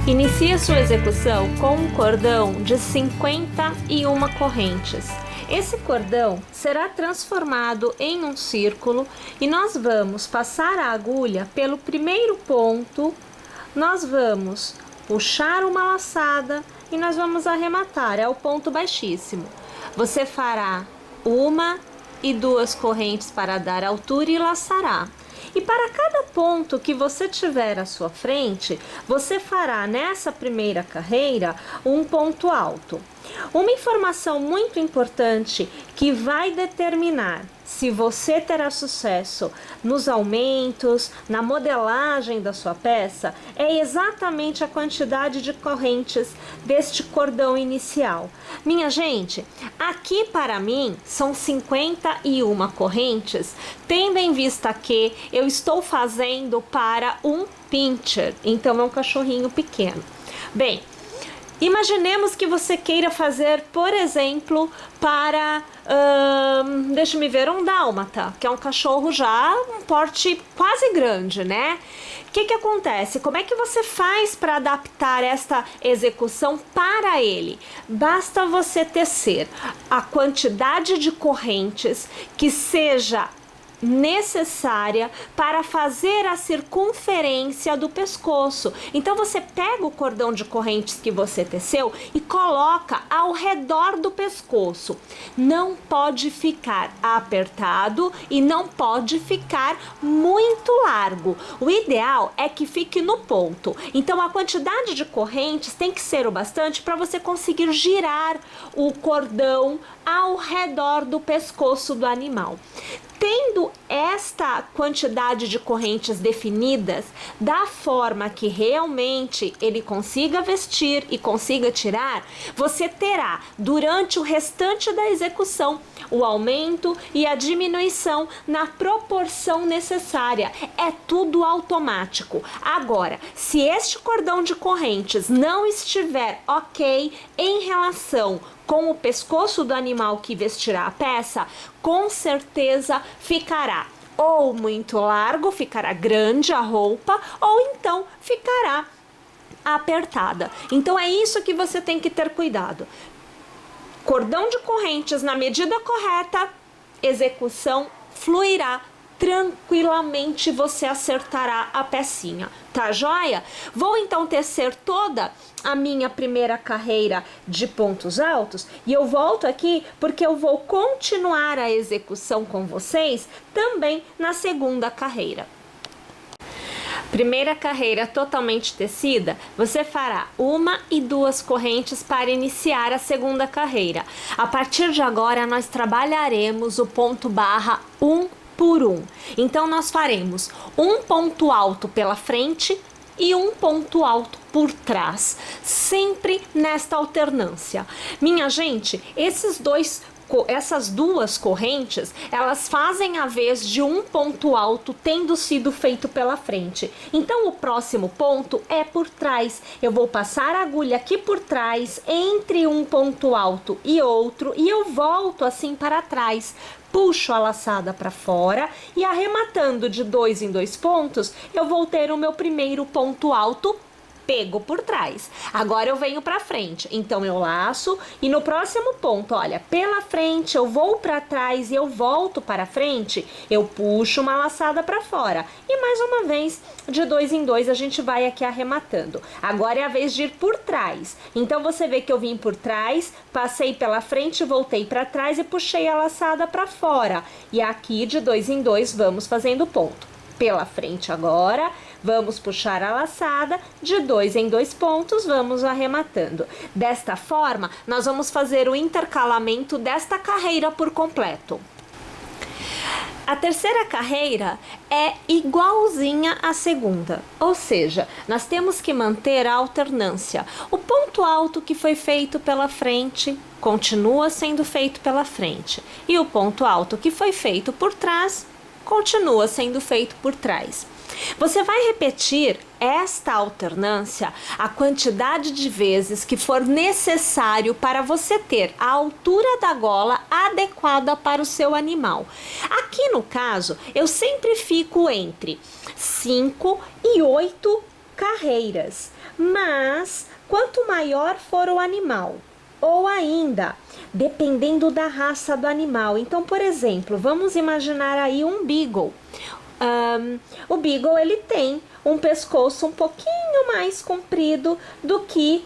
Inicie sua execução com um cordão de 51 correntes. Esse cordão será transformado em um círculo e nós vamos passar a agulha pelo primeiro ponto, nós vamos puxar uma laçada e nós vamos arrematar, é o ponto baixíssimo. Você fará 1 e 2 correntes para dar altura e laçará. E para cada ponto que você tiver à sua frente, você fará nessa primeira carreira um ponto alto. Uma informação muito importante que vai determinar se você terá sucesso nos aumentos, na modelagem da sua peça, é exatamente a quantidade de correntes deste cordão inicial. Minha gente, aqui para mim são 51 correntes, tendo em vista que eu estou fazendo para um pincher, então é um cachorrinho pequeno. Bem, imaginemos que você queira fazer, por exemplo, para, deixa-me ver, um dálmata, que é um cachorro já um porte quase grande, né? O que acontece? Como é que você faz para adaptar esta execução para ele? Basta você tecer a quantidade de correntes que seja necessária para fazer a circunferência do pescoço. Então você pega o cordão de correntes que você teceu e coloca ao redor do pescoço. Não pode ficar apertado e não pode ficar muito largo. O ideal é que fique no ponto. Então a quantidade de correntes tem que ser o bastante para você conseguir girar o cordão ao redor do pescoço do animal. Tendo esta quantidade de correntes definidas, da forma que realmente ele consiga vestir e consiga tirar, você terá durante o restante da execução o aumento e a diminuição na proporção necessária. É tudo automático. Agora, se este cordão de correntes não estiver ok em relação com o pescoço do animal que vestirá a peça, com certeza ficará ou muito largo, ficará grande a roupa, ou então ficará apertada. Então é isso que você tem que ter cuidado. Cordão de correntes na medida correta, execução fluirá tranquilamente, você acertará a pecinha, tá joia? Vou então tecer toda a minha primeira carreira de pontos altos e eu volto aqui porque eu vou continuar a execução com vocês também na segunda carreira. Primeira carreira totalmente tecida, você fará 1 e 2 correntes para iniciar a segunda carreira. A partir de agora nós trabalharemos o ponto barra 1 por 1. Então nós faremos um ponto alto pela frente e um ponto alto por trás, sempre nesta alternância. Minha gente, essas duas correntes, elas fazem a vez de um ponto alto tendo sido feito pela frente. Então o próximo ponto é por trás. Eu vou passar a agulha aqui por trás, entre um ponto alto e outro, e eu volto assim para trás. Puxo a laçada para fora e arrematando de 2 em 2 pontos, eu vou ter o meu primeiro ponto alto pego por trás. Agora eu venho para frente, então eu laço e no próximo ponto, olha, pela frente eu vou para trás e eu volto para frente, eu puxo uma laçada para fora e mais uma vez, de 2 em 2 a gente vai aqui arrematando. Agora é a vez de ir por trás, então você vê que eu vim por trás, passei pela frente, voltei para trás e puxei a laçada para fora e aqui de 2 em 2 vamos fazendo ponto. Pela frente agora, vamos puxar a laçada, de 2 em 2 pontos, vamos arrematando. Desta forma, nós vamos fazer o intercalamento desta carreira por completo. A terceira carreira é igualzinha à segunda, ou seja, nós temos que manter a alternância. O ponto alto que foi feito pela frente continua sendo feito pela frente, e o ponto alto que foi feito por trás continua sendo feito por trás. Você vai repetir esta alternância a quantidade de vezes que for necessário para você ter a altura da gola adequada para o seu animal. Aqui no caso, eu sempre fico entre 5 e 8 carreiras. Mas quanto maior for o animal, ou ainda, dependendo da raça do animal. Então, por exemplo, vamos imaginar aí um Beagle. O Beagle, ele tem um pescoço um pouquinho mais comprido do que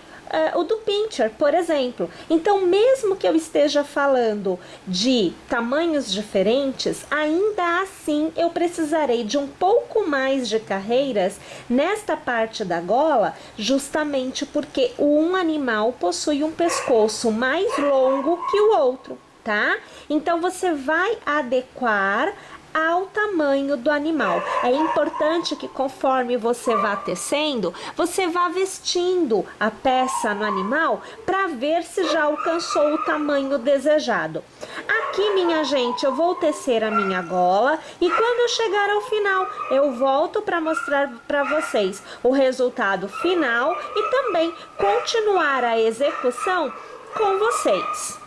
o do Pinscher, por exemplo. Então, mesmo que eu esteja falando de tamanhos diferentes, ainda assim eu precisarei de um pouco mais de carreiras nesta parte da gola, justamente porque um animal possui um pescoço mais longo que o outro, tá? Então, você vai adequar ao tamanho do animal. É importante que conforme você vá tecendo, você vá vestindo a peça no animal para ver se já alcançou o tamanho desejado. Aqui, minha gente, eu vou tecer a minha gola e quando eu chegar ao final, eu volto para mostrar para vocês o resultado final e também continuar a execução com vocês.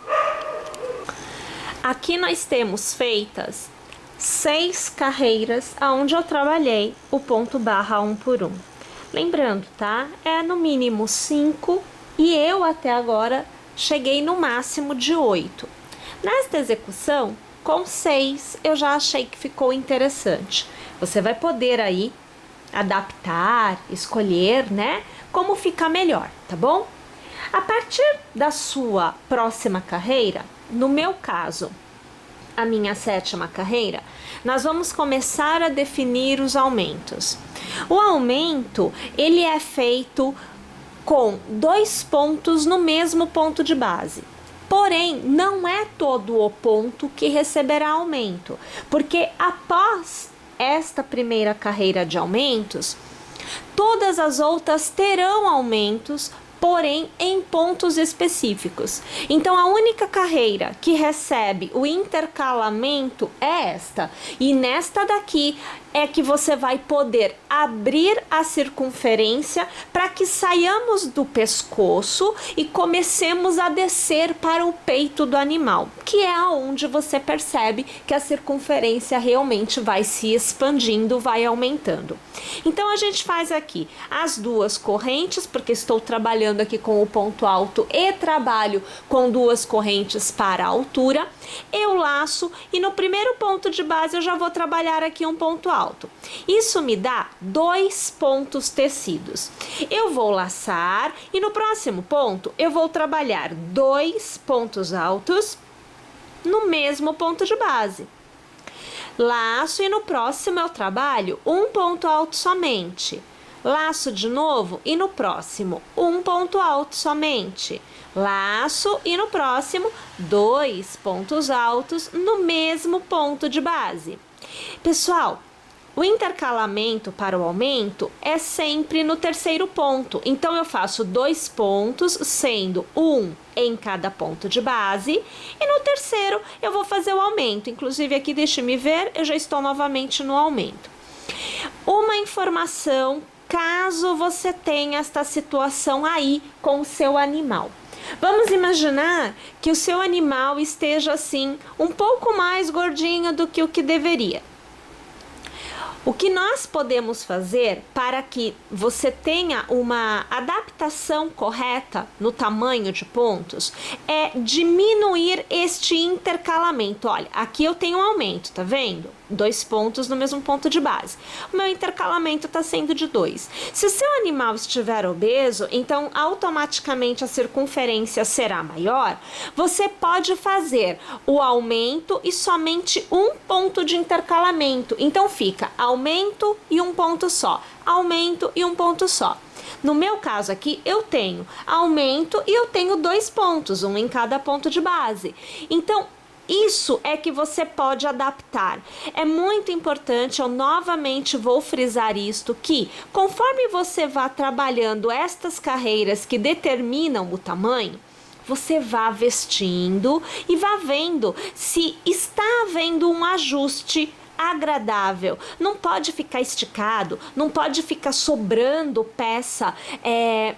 Aqui nós temos feitas 6 carreiras aonde eu trabalhei o ponto barra 1 por 1. Lembrando, tá? É no mínimo 5 e eu até agora cheguei no máximo de 8. Nesta execução, com 6 eu já achei que ficou interessante. Você vai poder aí adaptar, escolher, né? Como ficar melhor, tá bom? A partir da sua próxima carreira, no meu caso, a minha 7ª carreira, nós vamos começar a definir os aumentos. O aumento, ele é feito com 2 pontos no mesmo ponto de base. Porém, não é todo o ponto que receberá aumento, porque após esta primeira carreira de aumentos, todas as outras terão aumentos, porém em pontos específicos. Então, a única carreira que recebe o intercalamento é esta. E nesta daqui é que você vai poder abrir a circunferência para que saiamos do pescoço e comecemos a descer para o peito do animal, que é onde você percebe que a circunferência realmente vai se expandindo, vai aumentando. Então, a gente faz aqui as 2 correntes, porque estou trabalhando aqui com o ponto alto e trabalho com 2 correntes para a altura. Eu laço e no primeiro ponto de base eu já vou trabalhar aqui um ponto alto. Isso me dá 2 pontos tecidos. Eu vou laçar e no próximo ponto eu vou trabalhar 2 pontos altos no mesmo ponto de base. Laço e no próximo eu trabalho um ponto alto somente. Laço de novo e no próximo um ponto alto somente. Laço e no próximo 2 pontos altos no mesmo ponto de base. Pessoal, o intercalamento para o aumento é sempre no terceiro ponto. Então, eu faço 2 pontos, sendo um em cada ponto de base. E no terceiro, eu vou fazer o aumento. Inclusive, aqui, deixe-me ver, eu já estou novamente no aumento. Uma informação, caso você tenha esta situação aí com o seu animal. Vamos imaginar que o seu animal esteja, assim, um pouco mais gordinho do que o que deveria. O que nós podemos fazer para que você tenha uma adaptação correta no tamanho de pontos é diminuir este intercalamento. Olha, aqui eu tenho um aumento, tá vendo? 2 pontos no mesmo ponto de base. O meu intercalamento está sendo de 2. Se o seu animal estiver obeso, então automaticamente a circunferência será maior. Você pode fazer o aumento e somente um ponto de intercalamento. Então fica aumento e um ponto só, aumento e um ponto só. No meu caso aqui, eu tenho aumento e eu tenho 2 pontos, um em cada ponto de base. Então, isso é que você pode adaptar. É muito importante, eu novamente vou frisar isto, que conforme você vá trabalhando estas carreiras que determinam o tamanho, você vá vestindo e vá vendo se está havendo um ajuste agradável. Não pode ficar esticado, não pode ficar sobrando peça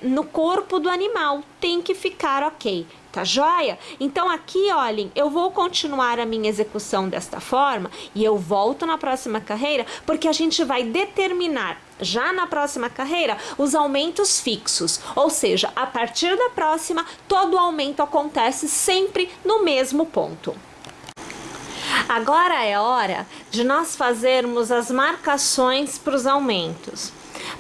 no corpo do animal. Tem que ficar ok, tá joia? Então aqui, olhem, eu vou continuar a minha execução desta forma e eu volto na próxima carreira, porque a gente vai determinar já na próxima carreira os aumentos fixos, ou seja, a partir da próxima, todo aumento acontece sempre no mesmo ponto. Agora é hora de nós fazermos as marcações para os aumentos.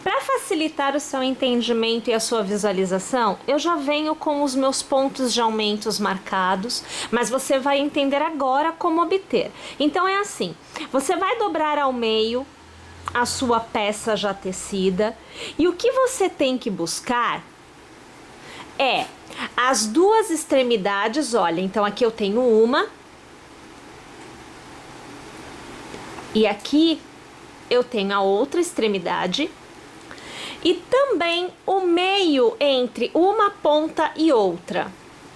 Para facilitar o seu entendimento e a sua visualização, eu já venho com os meus pontos de aumentos marcados, mas você vai entender agora como obter. Então é assim, você vai dobrar ao meio a sua peça já tecida e o que você tem que buscar é as duas extremidades. Olha, então aqui eu tenho uma e aqui eu tenho a outra extremidade e também o meio entre uma ponta e outra.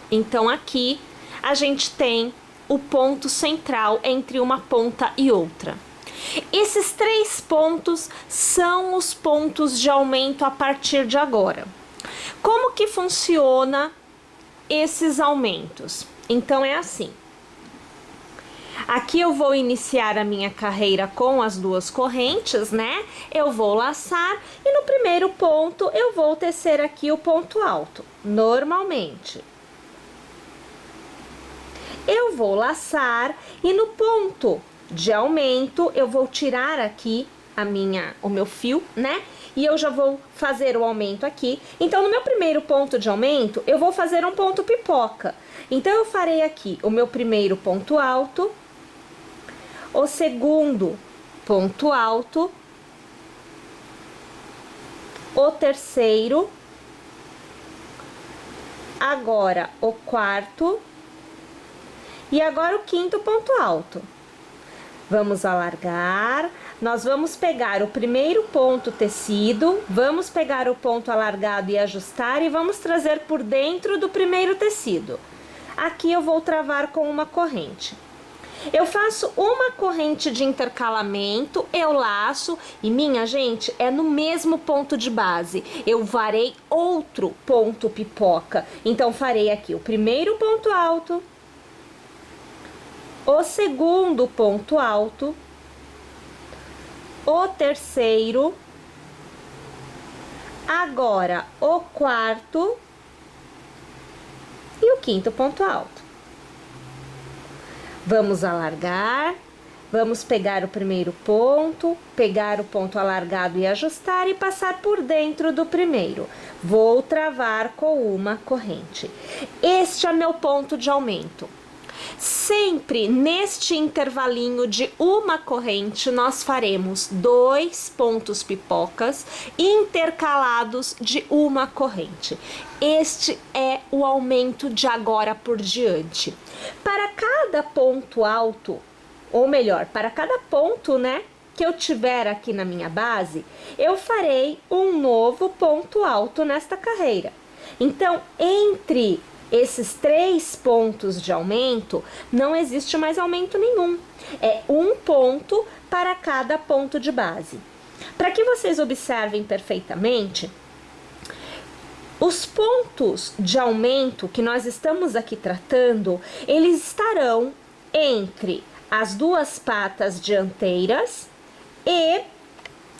Então aqui a gente tem o ponto central entre uma ponta e outra. Esses 3 pontos são os pontos de aumento a partir de agora. Como que funciona esses aumentos? Então é assim. Aqui eu vou iniciar a minha carreira com as duas correntes, né? Eu vou laçar e no primeiro ponto eu vou tecer aqui o ponto alto, normalmente. Eu vou laçar e no ponto de aumento eu vou tirar aqui o meu fio, né? E eu já vou fazer o aumento aqui. Então, no meu primeiro ponto de aumento, eu vou fazer um ponto pipoca. Então, eu farei aqui o meu primeiro ponto alto, o segundo ponto alto, o terceiro, agora o quarto e agora o quinto ponto alto. Vamos alargar, nós vamos pegar o primeiro ponto tecido, vamos pegar o ponto alargado e ajustar e vamos trazer por dentro do primeiro tecido. Aqui eu vou travar com uma corrente. Eu faço uma corrente de intercalamento, eu laço e, minha gente, é no mesmo ponto de base. Eu farei outro ponto pipoca. Então, farei aqui o primeiro ponto alto, o segundo ponto alto, o terceiro, agora o quarto e o quinto ponto alto. Vamos alargar, vamos pegar o primeiro ponto, pegar o ponto alargado e ajustar e passar por dentro do primeiro. Vou travar com uma corrente. Este é meu ponto de aumento. Sempre neste intervalinho de uma corrente, nós faremos 2 pontos pipocas intercalados de uma corrente. Este é o aumento de agora por diante. Para cada ponto alto, ou melhor, para cada ponto, né, que eu tiver aqui na minha base, eu farei um novo ponto alto nesta carreira. Então, entre esses 3 pontos de aumento, não existe mais aumento nenhum. É um ponto para cada ponto de base. Para que vocês observem perfeitamente, os pontos de aumento que nós estamos aqui tratando, eles estarão entre as duas patas dianteiras e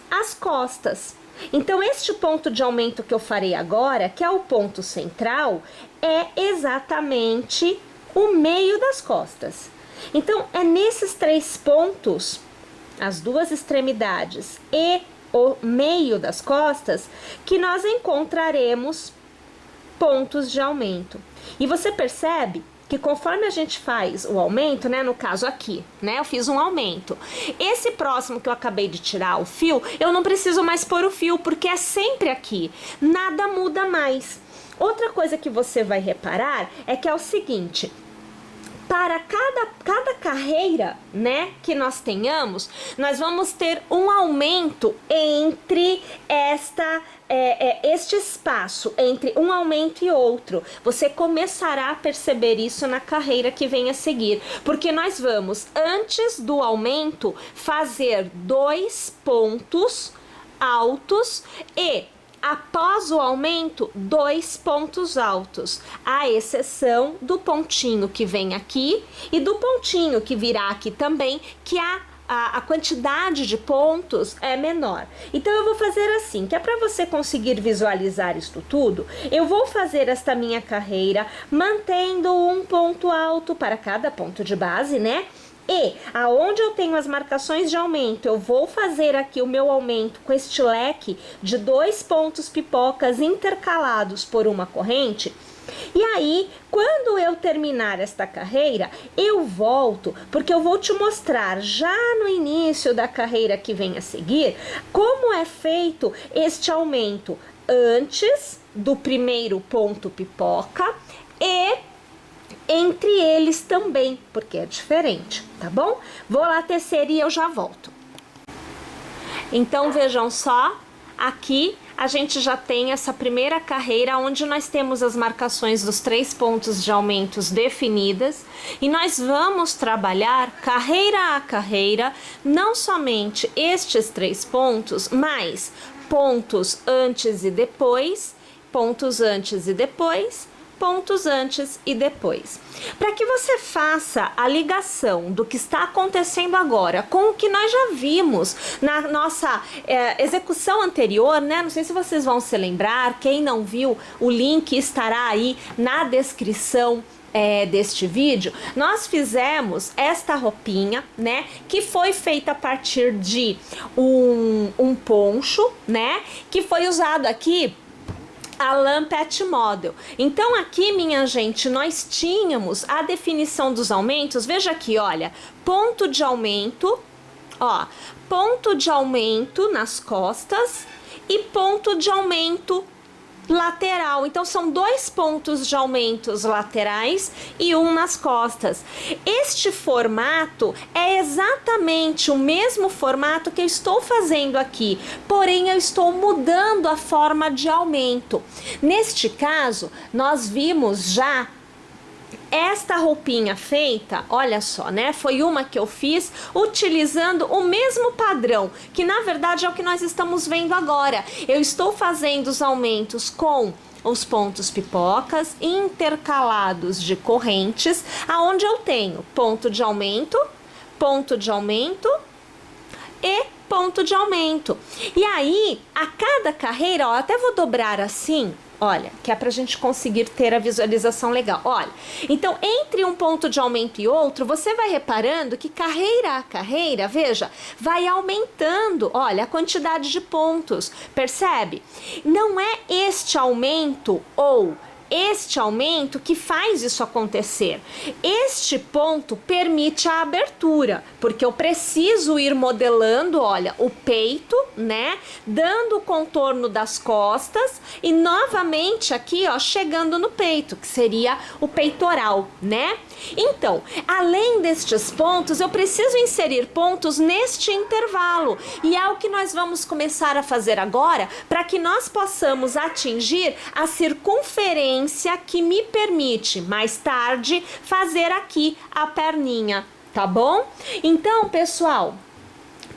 as costas. Então, este ponto de aumento que eu farei agora, que é o ponto central, é exatamente o meio das costas. Então, é nesses 3 pontos, as duas extremidades e o meio das costas, que nós encontraremos pontos de aumento. E você percebe que conforme a gente faz o aumento, né, no caso aqui, né, eu fiz um aumento. Esse próximo que eu acabei de tirar o fio, eu não preciso mais pôr o fio, porque é sempre aqui, nada muda mais. Outra coisa que você vai reparar é que é o seguinte: para cada carreira, né, que nós tenhamos, nós vamos ter um aumento entre este espaço, entre um aumento e outro. Você começará a perceber isso na carreira que vem a seguir, porque nós vamos, antes do aumento, fazer 2 pontos altos e após o aumento, 2 pontos altos, à exceção do pontinho que vem aqui e do pontinho que virá aqui também, que a quantidade de pontos é menor. Então eu vou fazer assim, que é para você conseguir visualizar isto tudo, eu vou fazer esta minha carreira mantendo um ponto alto para cada ponto de base, né? E aonde eu tenho as marcações de aumento, eu vou fazer aqui o meu aumento com este leque de 2 pontos pipocas intercalados por uma corrente. E aí, quando eu terminar esta carreira, eu volto, porque eu vou te mostrar já no início da carreira que vem a seguir, como é feito este aumento antes do primeiro ponto pipoca e entre eles também, porque é diferente, tá bom? Vou lá tecer e eu já volto. Então, vejam só, aqui a gente já tem essa primeira carreira onde nós temos as marcações dos 3 pontos de aumentos definidas e nós vamos trabalhar carreira a carreira, não somente estes 3 pontos, mas pontos antes e depois, pontos antes e depois, pontos antes e depois. Para que você faça a ligação do que está acontecendo agora com o que nós já vimos na nossa execução anterior, né? Não sei se vocês vão se lembrar, quem não viu, o link estará aí na descrição deste vídeo. Nós fizemos esta roupinha, né, que foi feita a partir de um poncho, né, que foi usado aqui a lã Pet Model. Então aqui, minha gente, nós tínhamos a definição dos aumentos. Veja aqui, olha, ponto de aumento, ó, ponto de aumento nas costas e ponto de aumento lateral. Então são 2 pontos de aumentos laterais e um nas costas. Este formato é exatamente o mesmo formato que eu estou fazendo aqui, porém eu estou mudando a forma de aumento. Neste caso, nós vimos já esta roupinha feita, olha só, né? Foi uma que eu fiz utilizando o mesmo padrão, que na verdade é o que nós estamos vendo agora. Eu estou fazendo os aumentos com os pontos pipocas intercalados de correntes, aonde eu tenho ponto de aumento e ponto de aumento. E aí, a cada carreira, ó, até vou dobrar assim, olha, que é pra gente conseguir ter a visualização legal. Olha, então entre um ponto de aumento e outro, você vai reparando que carreira a carreira, veja, vai aumentando, olha, a quantidade de pontos, percebe? Não é este aumento ou este aumento que faz isso acontecer. Este ponto permite a abertura, porque eu preciso ir modelando, olha, o peito, né, dando o contorno das costas e novamente aqui, ó, chegando no peito, que seria o peitoral, né? Então, além destes pontos, eu preciso inserir pontos neste intervalo e é o que nós vamos começar a fazer agora para que nós possamos atingir a circunferência que me permite mais tarde fazer aqui a perninha, tá bom? Então, pessoal,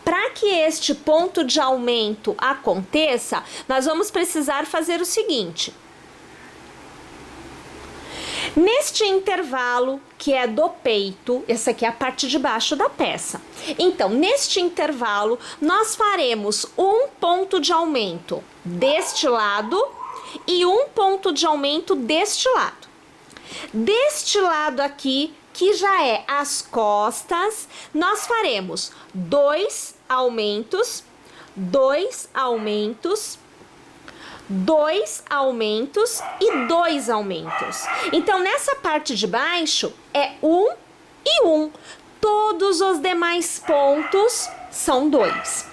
para que este ponto de aumento aconteça, nós vamos precisar fazer o seguinte. Neste intervalo, que é do peito, essa aqui é a parte de baixo da peça. Então, neste intervalo, nós faremos um ponto de aumento deste lado e um ponto de aumento deste lado. Deste lado aqui, que já é as costas, nós faremos 2 aumentos, 2 aumentos, 2 aumentos e 2 aumentos. Então, nessa parte de baixo é 1 e 1. Todos os demais pontos são 2.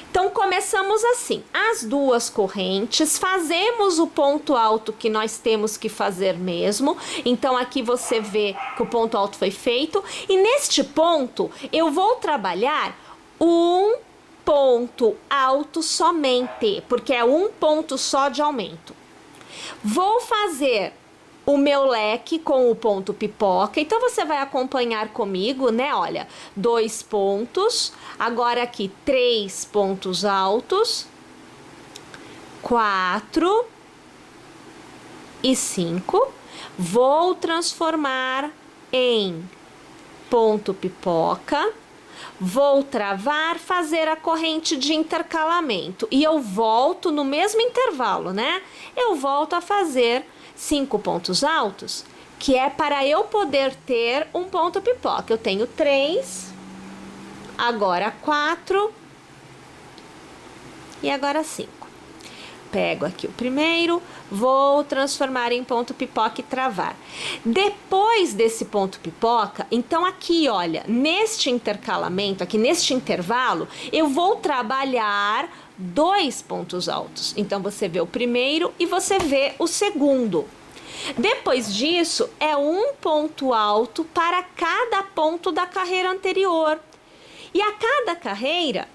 Então, começamos assim, as 2 correntes, fazemos o ponto alto que nós temos que fazer mesmo. Então, aqui você vê que o ponto alto foi feito. E neste ponto, eu vou trabalhar um ponto alto somente, porque é um ponto só de aumento. Vou fazer o meu leque com o ponto pipoca, então você vai acompanhar comigo, né? Olha, 2 pontos, agora aqui 3 pontos altos, 4 e 5. Vou transformar em ponto pipoca. Vou travar, fazer a corrente de intercalamento. E eu volto no mesmo intervalo, né? Eu volto a fazer 5 pontos altos, que é para eu poder ter um ponto pipoca. Eu tenho 3, agora 4 e agora 5. Pego aqui o primeiro, vou transformar em ponto pipoca e travar. Depois desse ponto pipoca, então aqui, olha, neste intercalamento, aqui neste intervalo, eu vou trabalhar 2 pontos altos. Então, você vê o primeiro e você vê o segundo. Depois disso, é um ponto alto para cada ponto da carreira anterior. E a cada carreira,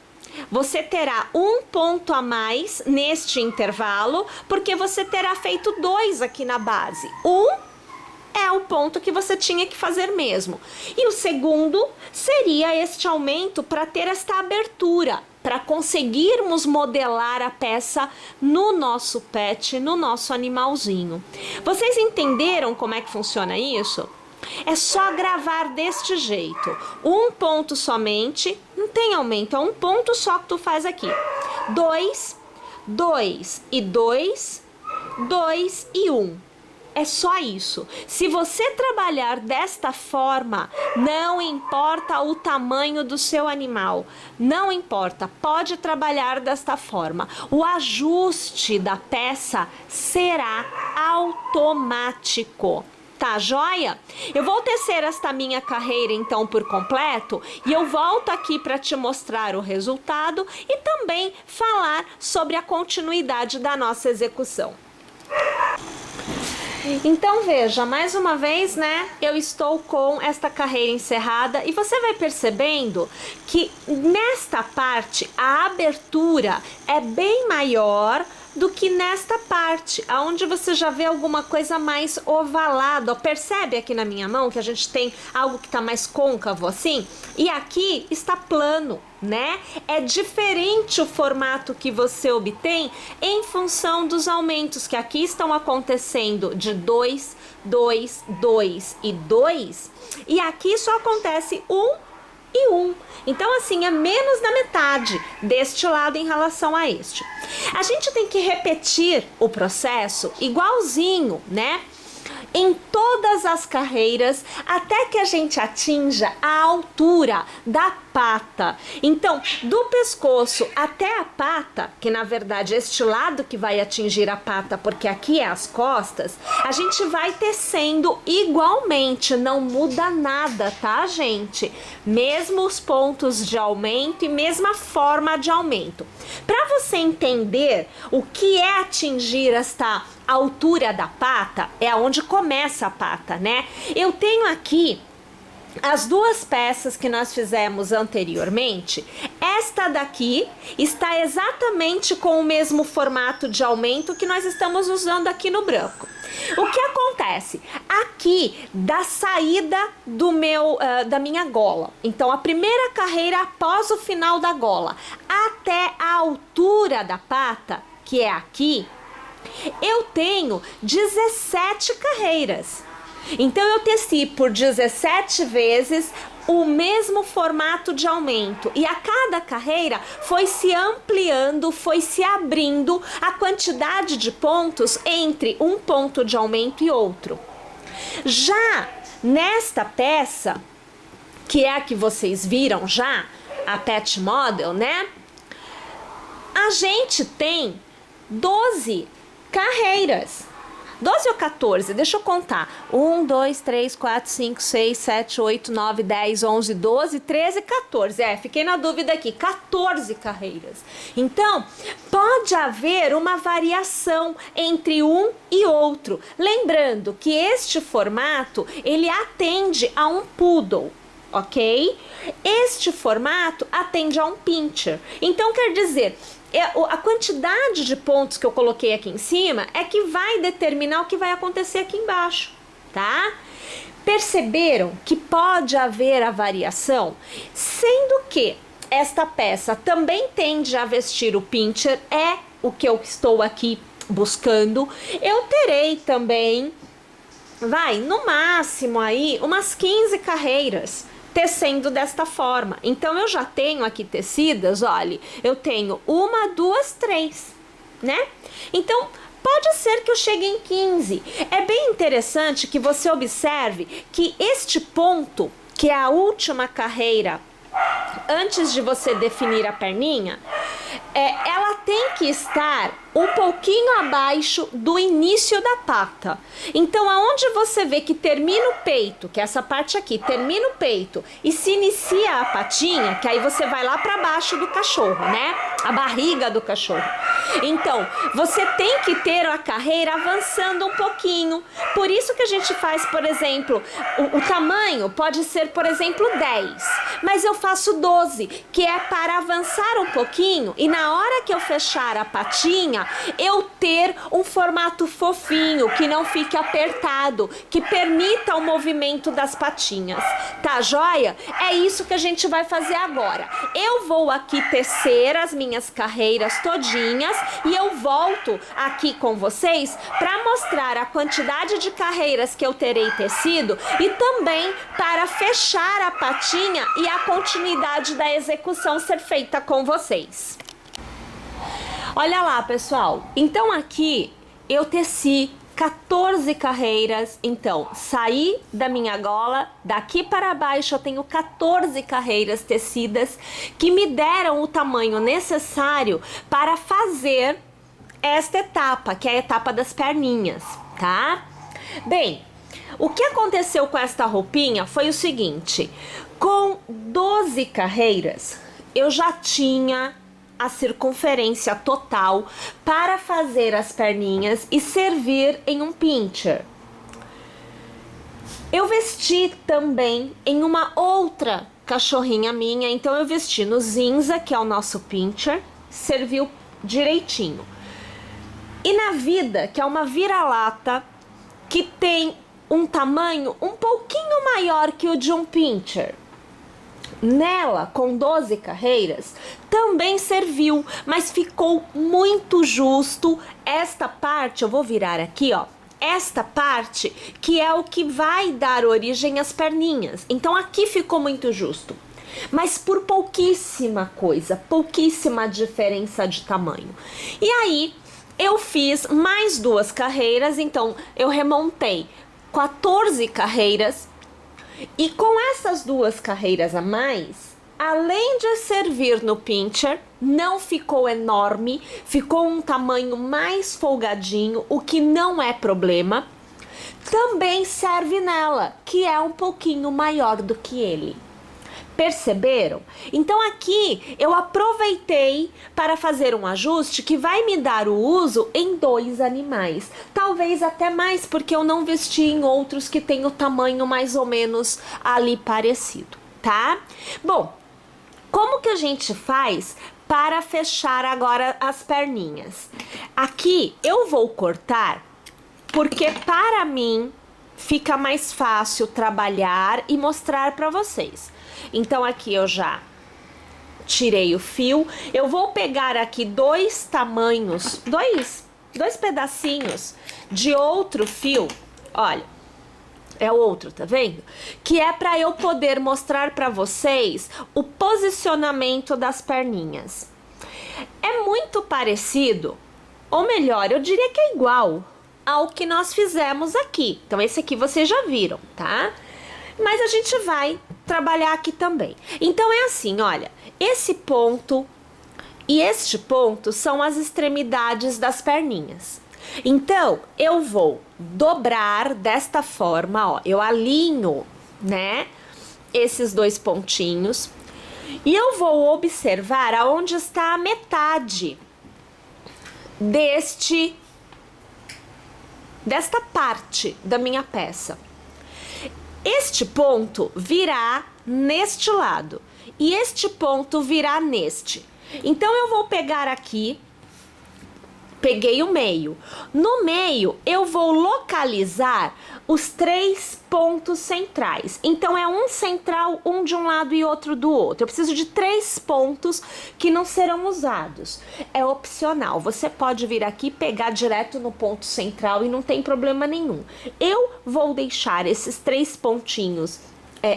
você terá um ponto a mais neste intervalo, porque você terá feito 2 aqui na base. É o ponto que você tinha que fazer mesmo. E o segundo seria este aumento para ter esta abertura, para conseguirmos modelar a peça no nosso pet, no nosso animalzinho. Vocês entenderam como é que funciona isso? É só gravar deste jeito. Um ponto somente, não tem aumento, é um ponto só que tu faz aqui. 2, 2 e 2, 2 e 1. É só isso. Se você trabalhar desta forma, não importa o tamanho do seu animal, não importa, pode trabalhar desta forma. O ajuste da peça será automático. Tá joia? Eu vou tecer esta minha carreira então por completo e eu volto aqui para te mostrar o resultado e também falar sobre a continuidade da nossa execução. Então veja, mais uma vez, né, eu estou com esta carreira encerrada e você vai percebendo que nesta parte a abertura é bem maior do que nesta parte, aonde você já vê alguma coisa mais ovalada. Percebe aqui na minha mão que a gente tem algo que está mais côncavo assim? E aqui está plano, né? É diferente o formato que você obtém em função dos aumentos que aqui estão acontecendo de 2, 2, 2 e 2. E aqui só acontece 1 e 1. Então, assim, é menos da metade deste lado em relação a este. A gente tem que repetir o processo igualzinho, né? Em todas as carreiras, até que a gente atinja a altura da pata. Então, do pescoço até a pata, que na verdade é este lado que vai atingir a pata, porque aqui é as costas, a gente vai tecendo igualmente, não muda nada, tá, gente? Mesmo os pontos de aumento e mesma forma de aumento. Para você entender o que é atingir esta altura da pata, é onde começa a pata, né? Eu tenho aqui as duas peças que nós fizemos anteriormente. Esta daqui está exatamente com o mesmo formato de aumento que nós estamos usando aqui no branco. O que acontece? Aqui, da saída da minha gola. Então, a primeira carreira após o final da gola até a altura da pata, que é aqui, eu tenho 17 carreiras. Então, eu teci por 17 vezes o mesmo formato de aumento. E a cada carreira foi se ampliando, foi se abrindo a quantidade de pontos entre um ponto de aumento e outro. Já nesta peça, que é a que vocês viram já, a Pet Model, né? A gente tem 12 carreiras. 12 ou 14? Deixa eu contar. 1, 2, 3, 4, 5, 6, 7, 8, 9, 10, 11, 12, 13, 14. Fiquei na dúvida aqui. 14 carreiras. Então, pode haver uma variação entre um e outro. Lembrando que este formato, ele atende a um poodle, ok? Este formato atende a um pincher. Então, quer dizer, a quantidade de pontos que eu coloquei aqui em cima é que vai determinar o que vai acontecer aqui embaixo, tá? Perceberam que pode haver a variação? Sendo que esta peça também tende a vestir o pincher, é o que eu estou aqui buscando, eu terei também, no máximo aí, umas 15 carreiras tecendo desta forma. Então, eu já tenho aqui tecidas, olha, eu tenho 1, 2, 3, né? Então, pode ser que eu chegue em 15. É bem interessante que você observe que este ponto, que é a última carreira, antes de você definir a perninha, ela tem que estar um pouquinho abaixo do início da pata. Então, aonde você vê que termina o peito, que é essa parte aqui, termina o peito e se inicia a patinha, que aí você vai lá para baixo do cachorro, né? A barriga do cachorro. Então, você tem que ter a carreira avançando um pouquinho. Por isso que a gente faz, por exemplo, o tamanho pode ser, por exemplo, 10, mas eu faço 12, que é para avançar um pouquinho e na hora que eu fechar a patinha, eu ter um formato fofinho, que não fique apertado, que permita o movimento das patinhas. Tá joia? É isso que a gente vai fazer agora. Eu vou aqui tecer as minhas carreiras todinhas e eu volto aqui com vocês para mostrar a quantidade de carreiras que eu terei tecido e também para fechar a patinha e a continuidade da execução ser feita com vocês. Olha lá, pessoal, então aqui eu teci 14 carreiras, então saí da minha gola, daqui para baixo eu tenho 14 carreiras tecidas que me deram o tamanho necessário para fazer esta etapa, que é a etapa das perninhas, tá? Bem, o que aconteceu com esta roupinha foi o seguinte, com 12 carreiras eu já tinha a circunferência total para fazer as perninhas e servir em um pincher. Eu vesti também em uma outra cachorrinha minha, então eu vesti no Zinza, que é o nosso pincher, serviu direitinho. E na Vida, que é uma vira-lata, que tem um tamanho um pouquinho maior que o de um pincher, nela, com 12 carreiras, também serviu, mas ficou muito justo esta parte. Eu vou virar aqui, ó, esta parte que é o que vai dar origem às perninhas. Então aqui ficou muito justo, mas por pouquíssima coisa, pouquíssima diferença de tamanho. E aí eu fiz mais 2 carreiras, então eu remontei 14 carreiras. E com essas 2 carreiras a mais, além de servir no pincher, não ficou enorme, ficou um tamanho mais folgadinho, o que não é problema. Também serve nela, que é um pouquinho maior do que ele. Perceberam? Então aqui eu aproveitei para fazer um ajuste que vai me dar o uso em 2 animais. Talvez até mais, porque eu não vesti em outros que tem o tamanho mais ou menos ali parecido, tá? Bom, como que a gente faz para fechar agora as perninhas? Aqui eu vou cortar, porque para mim fica mais fácil trabalhar e mostrar para vocês. Então aqui eu já tirei o fio. Eu vou pegar aqui 2 tamanhos, dois pedacinhos de outro fio. Olha, é o outro, tá vendo? Que é para eu poder mostrar para vocês o posicionamento das perninhas. É muito parecido, ou melhor, eu diria que é igual ao que nós fizemos aqui. Então esse aqui vocês já viram, tá? Mas a gente vai trabalhar aqui também. Então é assim, olha, esse ponto e este ponto são as extremidades das perninhas. Então eu vou dobrar desta forma, ó, eu alinho, né, esses 2 pontinhos e eu vou observar aonde está a metade desta parte da minha peça. Este ponto virá neste lado e este ponto virá neste. Então eu vou pegar aqui peguei o meio. No meio, eu vou localizar os 3 pontos centrais. Então, é um central, um de um lado e outro do outro. Eu preciso de 3 pontos que não serão usados. É opcional. Você pode vir aqui e pegar direto no ponto central e não tem problema nenhum. Eu vou deixar esses 3 pontinhos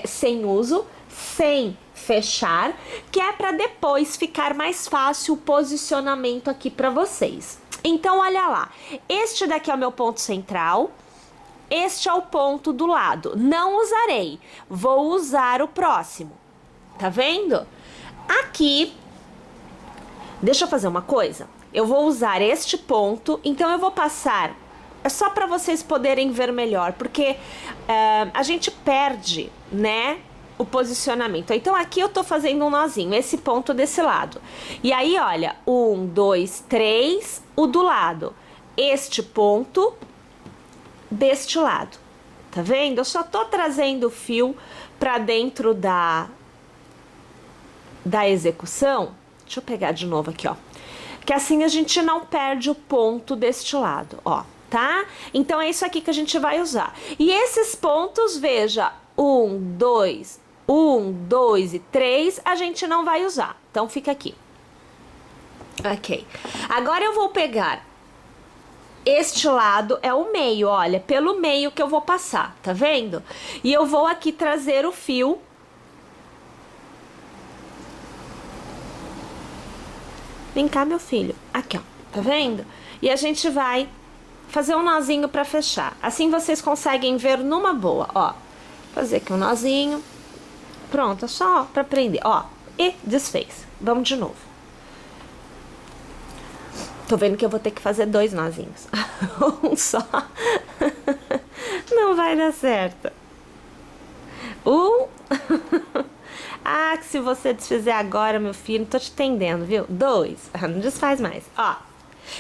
sem uso, sem fechar, que é para depois ficar mais fácil o posicionamento aqui para vocês. Então, olha lá, este daqui é o meu ponto central, este é o ponto do lado. Não usarei, vou usar o próximo. Tá vendo? Aqui, deixa eu fazer uma coisa. Eu vou usar este ponto, então eu vou passar, é só para vocês poderem ver melhor, porque a gente perde, né, o posicionamento. Então aqui eu tô fazendo um nozinho, esse ponto desse lado. E aí, olha, 1, 2, 3, o do lado. Este ponto deste lado. Tá vendo? Eu só tô trazendo o fio pra dentro da execução. Deixa eu pegar de novo aqui, ó. Que assim a gente não perde o ponto deste lado, ó, tá? Então é isso aqui que a gente vai usar. E esses pontos, veja, 1, 2 e 3, a gente não vai usar. Então, fica aqui. Ok. Agora eu vou pegar este lado, é o meio, olha, pelo meio que eu vou passar, tá vendo? E eu vou aqui trazer o fio. Vem cá, meu filho. Aqui, ó. Tá vendo? E a gente vai fazer um nozinho pra fechar. Assim vocês conseguem ver numa boa, ó. Fazer aqui um nozinho. Pronto, é só pra prender, ó, e desfez. Vamos de novo. Tô vendo que eu vou ter que fazer 2 nozinhos. Um só. Não vai dar certo. Ah, que se você desfizer agora, meu filho, não tô te entendendo, viu? 2. Não desfaz mais, ó.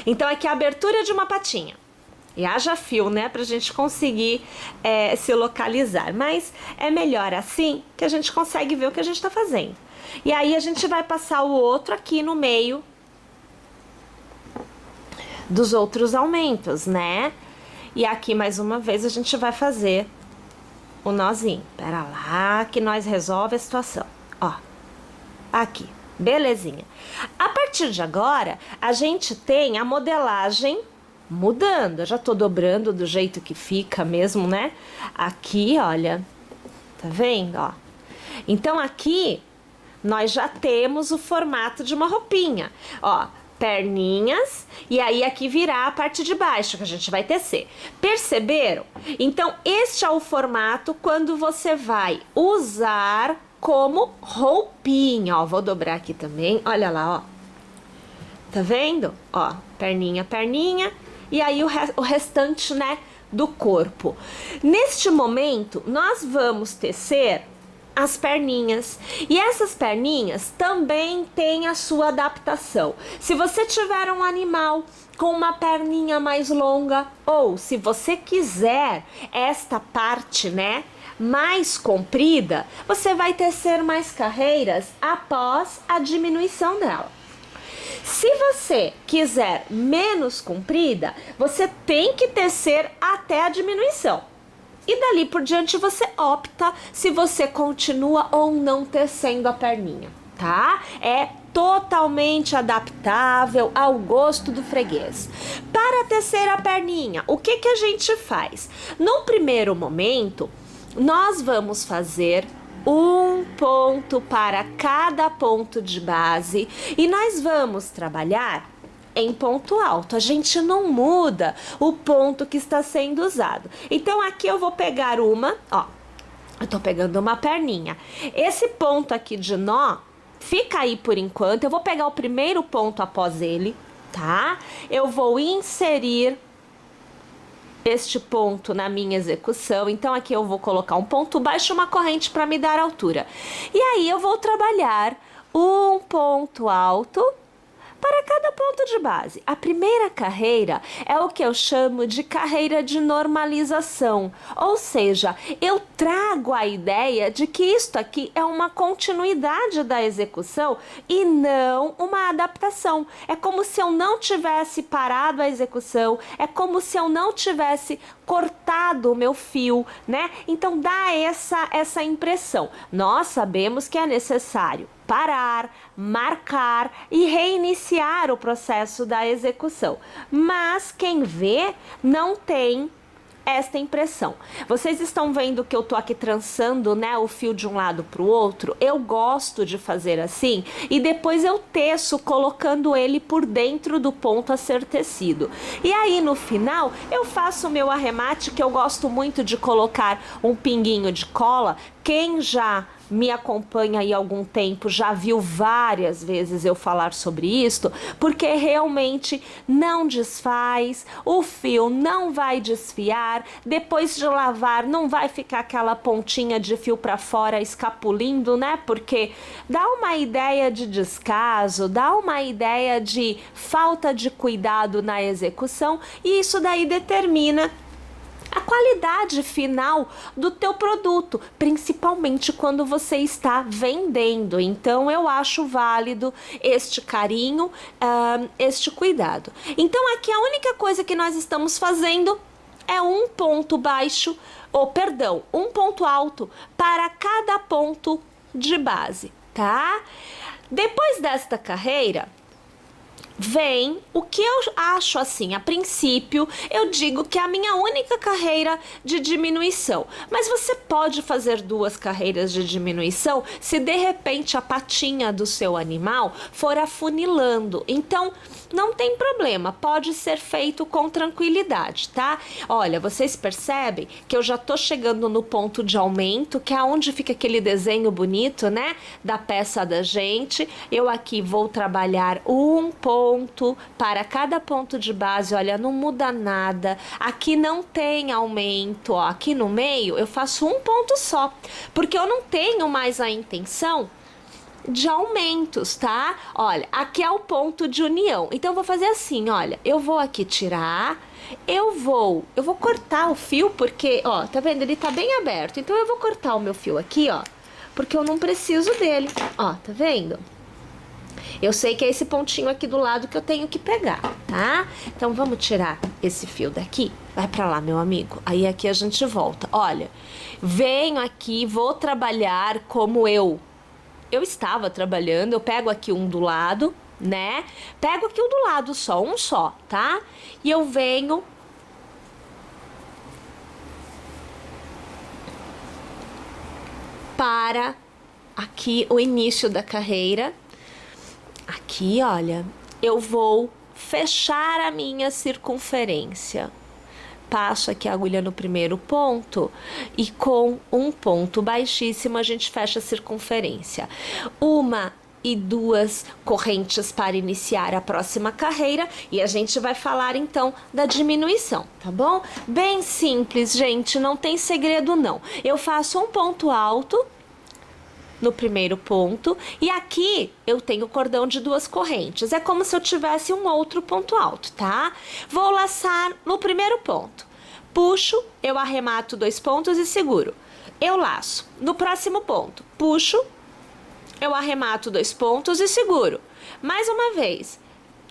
Então, aqui é a abertura de uma patinha. E haja fio, né, pra gente conseguir se localizar. Mas é melhor assim que a gente consegue ver o que a gente tá fazendo. E aí a gente vai passar o outro aqui no meio dos outros aumentos, né? E aqui mais uma vez a gente vai fazer o nozinho. Pera lá que nós resolve a situação. Ó, aqui, belezinha. A partir de agora, a gente tem a modelagem mudando. Eu já tô dobrando do jeito que fica mesmo, né? Aqui, olha, tá vendo, ó? Então aqui nós já temos o formato de uma roupinha, ó, perninhas, e aí aqui virá a parte de baixo que a gente vai tecer. Perceberam? Então este é o formato quando você vai usar como roupinha, ó. Vou dobrar aqui também, olha lá, ó. Tá vendo? Ó, perninha, perninha. E aí o restante, né, do corpo. Neste momento, nós vamos tecer as perninhas. E essas perninhas também têm a sua adaptação. Se você tiver um animal com uma perninha mais longa, ou se você quiser esta parte, né, mais comprida, você vai tecer mais carreiras após a diminuição dela. Se você quiser menos comprida, você tem que tecer até a diminuição. E dali por diante você opta se você continua ou não tecendo a perninha, tá? É totalmente adaptável ao gosto do freguês. Para tecer a perninha, o que a gente faz? Num primeiro momento, nós vamos fazer um ponto para cada ponto de base e nós vamos trabalhar em ponto alto. A gente não muda o ponto que está sendo usado. Então aqui eu vou pegar uma, ó, eu tô pegando uma perninha. Esse ponto aqui de nó fica aí por enquanto. Eu vou pegar o primeiro ponto após ele, tá? Eu vou inserir este ponto na minha execução. Então aqui eu vou colocar um ponto baixo e uma corrente para me dar altura. E aí eu vou trabalhar um ponto alto para cada ponto de base. A primeira carreira é o que eu chamo de carreira de normalização, ou seja, eu trago a ideia de que isto aqui é uma continuidade da execução e não uma adaptação. É como se eu não tivesse parado a execução, é como se eu não tivesse cortado o meu fio, né? Então dá essa impressão. Nós sabemos que é necessário parar, marcar e reiniciar o processo da execução. Mas quem vê não tem esta impressão. Vocês estão vendo que eu tô aqui trançando, né, o fio de um lado para o outro? Eu gosto de fazer assim e depois eu teço colocando ele por dentro do ponto a ser tecido. E aí no final eu faço o meu arremate, que eu gosto muito de colocar um pinguinho de cola. Quem já me acompanha aí há algum tempo já viu várias vezes eu falar sobre isto, porque realmente não desfaz, o fio não vai desfiar, depois de lavar não vai ficar aquela pontinha de fio para fora escapulindo, né? Porque dá uma ideia de descaso, dá uma ideia de falta de cuidado na execução e isso daí determina a qualidade final do teu produto, principalmente quando você está vendendo. Então eu acho válido este carinho, este cuidado. Então aqui a única coisa que nós estamos fazendo é um ponto baixo, um ponto alto para cada ponto de base, tá? Depois desta carreira vem o que eu acho assim, a princípio eu digo que é a minha única carreira de diminuição, mas você pode fazer 2 carreiras de diminuição se de repente a patinha do seu animal for afunilando, então não tem problema, pode ser feito com tranquilidade, tá? Olha, vocês percebem que eu já tô chegando no ponto de aumento, que é onde fica aquele desenho bonito, né, da peça da gente. Eu aqui vou trabalhar um ponto para cada ponto de base, olha, não muda nada, aqui não tem aumento, ó, aqui no meio eu faço um ponto só, porque eu não tenho mais a intenção de aumentos, tá? Olha, aqui é o ponto de união. Então eu vou fazer assim, olha, eu vou aqui tirar, eu vou cortar o fio porque, ó, tá vendo? Ele tá bem aberto. Então eu vou cortar o meu fio aqui, ó, porque eu não preciso dele. Ó, tá vendo? Eu sei que é esse pontinho aqui do lado que eu tenho que pegar, tá? Então vamos tirar esse fio daqui. Vai pra lá, meu amigo. Aí aqui a gente volta. Olha, venho aqui, vou trabalhar como eu estava trabalhando, eu pego aqui um do lado, né? Pego aqui um do lado só, um só, tá? E eu venho para aqui o início da carreira. Aqui, olha, eu vou fechar a minha circunferência. Passo aqui a agulha no primeiro ponto e com um ponto baixíssimo a gente fecha a circunferência. 1 e 2 correntes para iniciar a próxima carreira e a gente vai falar então da diminuição, tá bom? Bem simples, gente, não tem segredo não. Eu faço um ponto alto no primeiro ponto e aqui eu tenho cordão de 2 correntes, é como se eu tivesse um outro ponto alto, tá? Vou laçar no primeiro ponto, puxo, eu arremato 2 pontos e seguro, eu laço. No próximo ponto, puxo, eu arremato 2 pontos e seguro, mais uma vez,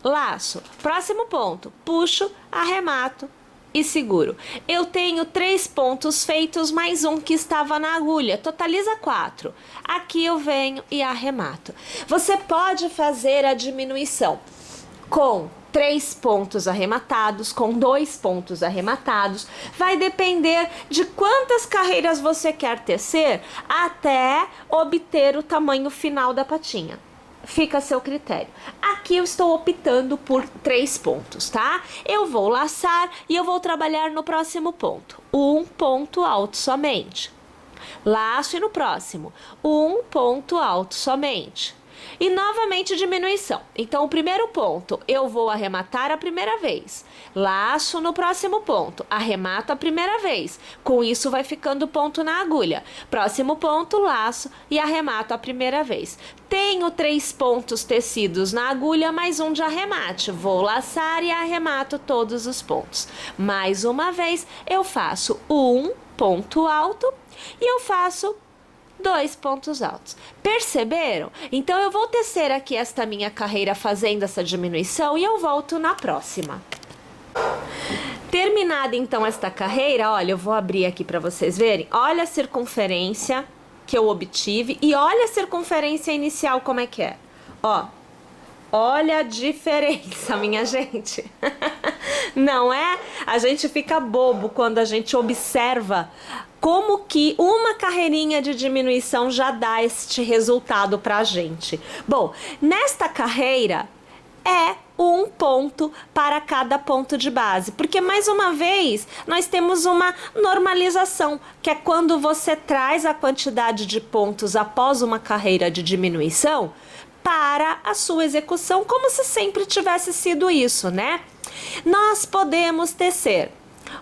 laço, próximo ponto, puxo, arremato e seguro. Eu tenho 3 pontos feitos mais um que estava na agulha, totaliza 4. Aqui eu venho e arremato. Você pode fazer a diminuição com 3 pontos arrematados, com 2 pontos arrematados, vai depender de quantas carreiras você quer tecer até obter o tamanho final da patinha. Fica a seu critério. Aqui eu estou optando por 3 pontos, tá? Eu vou laçar e eu vou trabalhar no próximo ponto. Um ponto alto somente. Laço e no próximo, um ponto alto somente. e novamente diminuição. Então, o primeiro ponto, eu vou arrematar a primeira vez. Laço no próximo ponto, arremato a primeira vez. Com isso, vai ficando ponto na agulha. Próximo ponto, laço e arremato a primeira vez. Tenho 3 pontos tecidos na agulha, mais um de arremate. Vou laçar e arremato todos os pontos. Mais uma vez, eu faço um ponto alto e eu faço 2 pontos altos. Perceberam? Então, eu vou tecer aqui esta minha carreira fazendo essa diminuição e eu volto na próxima. Terminada, então, esta carreira, olha, eu vou abrir aqui para vocês verem. Olha a circunferência que eu obtive e olha a circunferência inicial como é que é. Ó, olha a diferença, minha gente. Não é? A gente fica bobo quando a gente observa como que uma carreirinha de diminuição já dá este resultado pra gente. Bom, nesta carreira é um ponto para cada ponto de base, porque mais uma vez nós temos uma normalização, que é quando você traz a quantidade de pontos após uma carreira de diminuição para a sua execução, como se sempre tivesse sido isso, né? Nós podemos tecer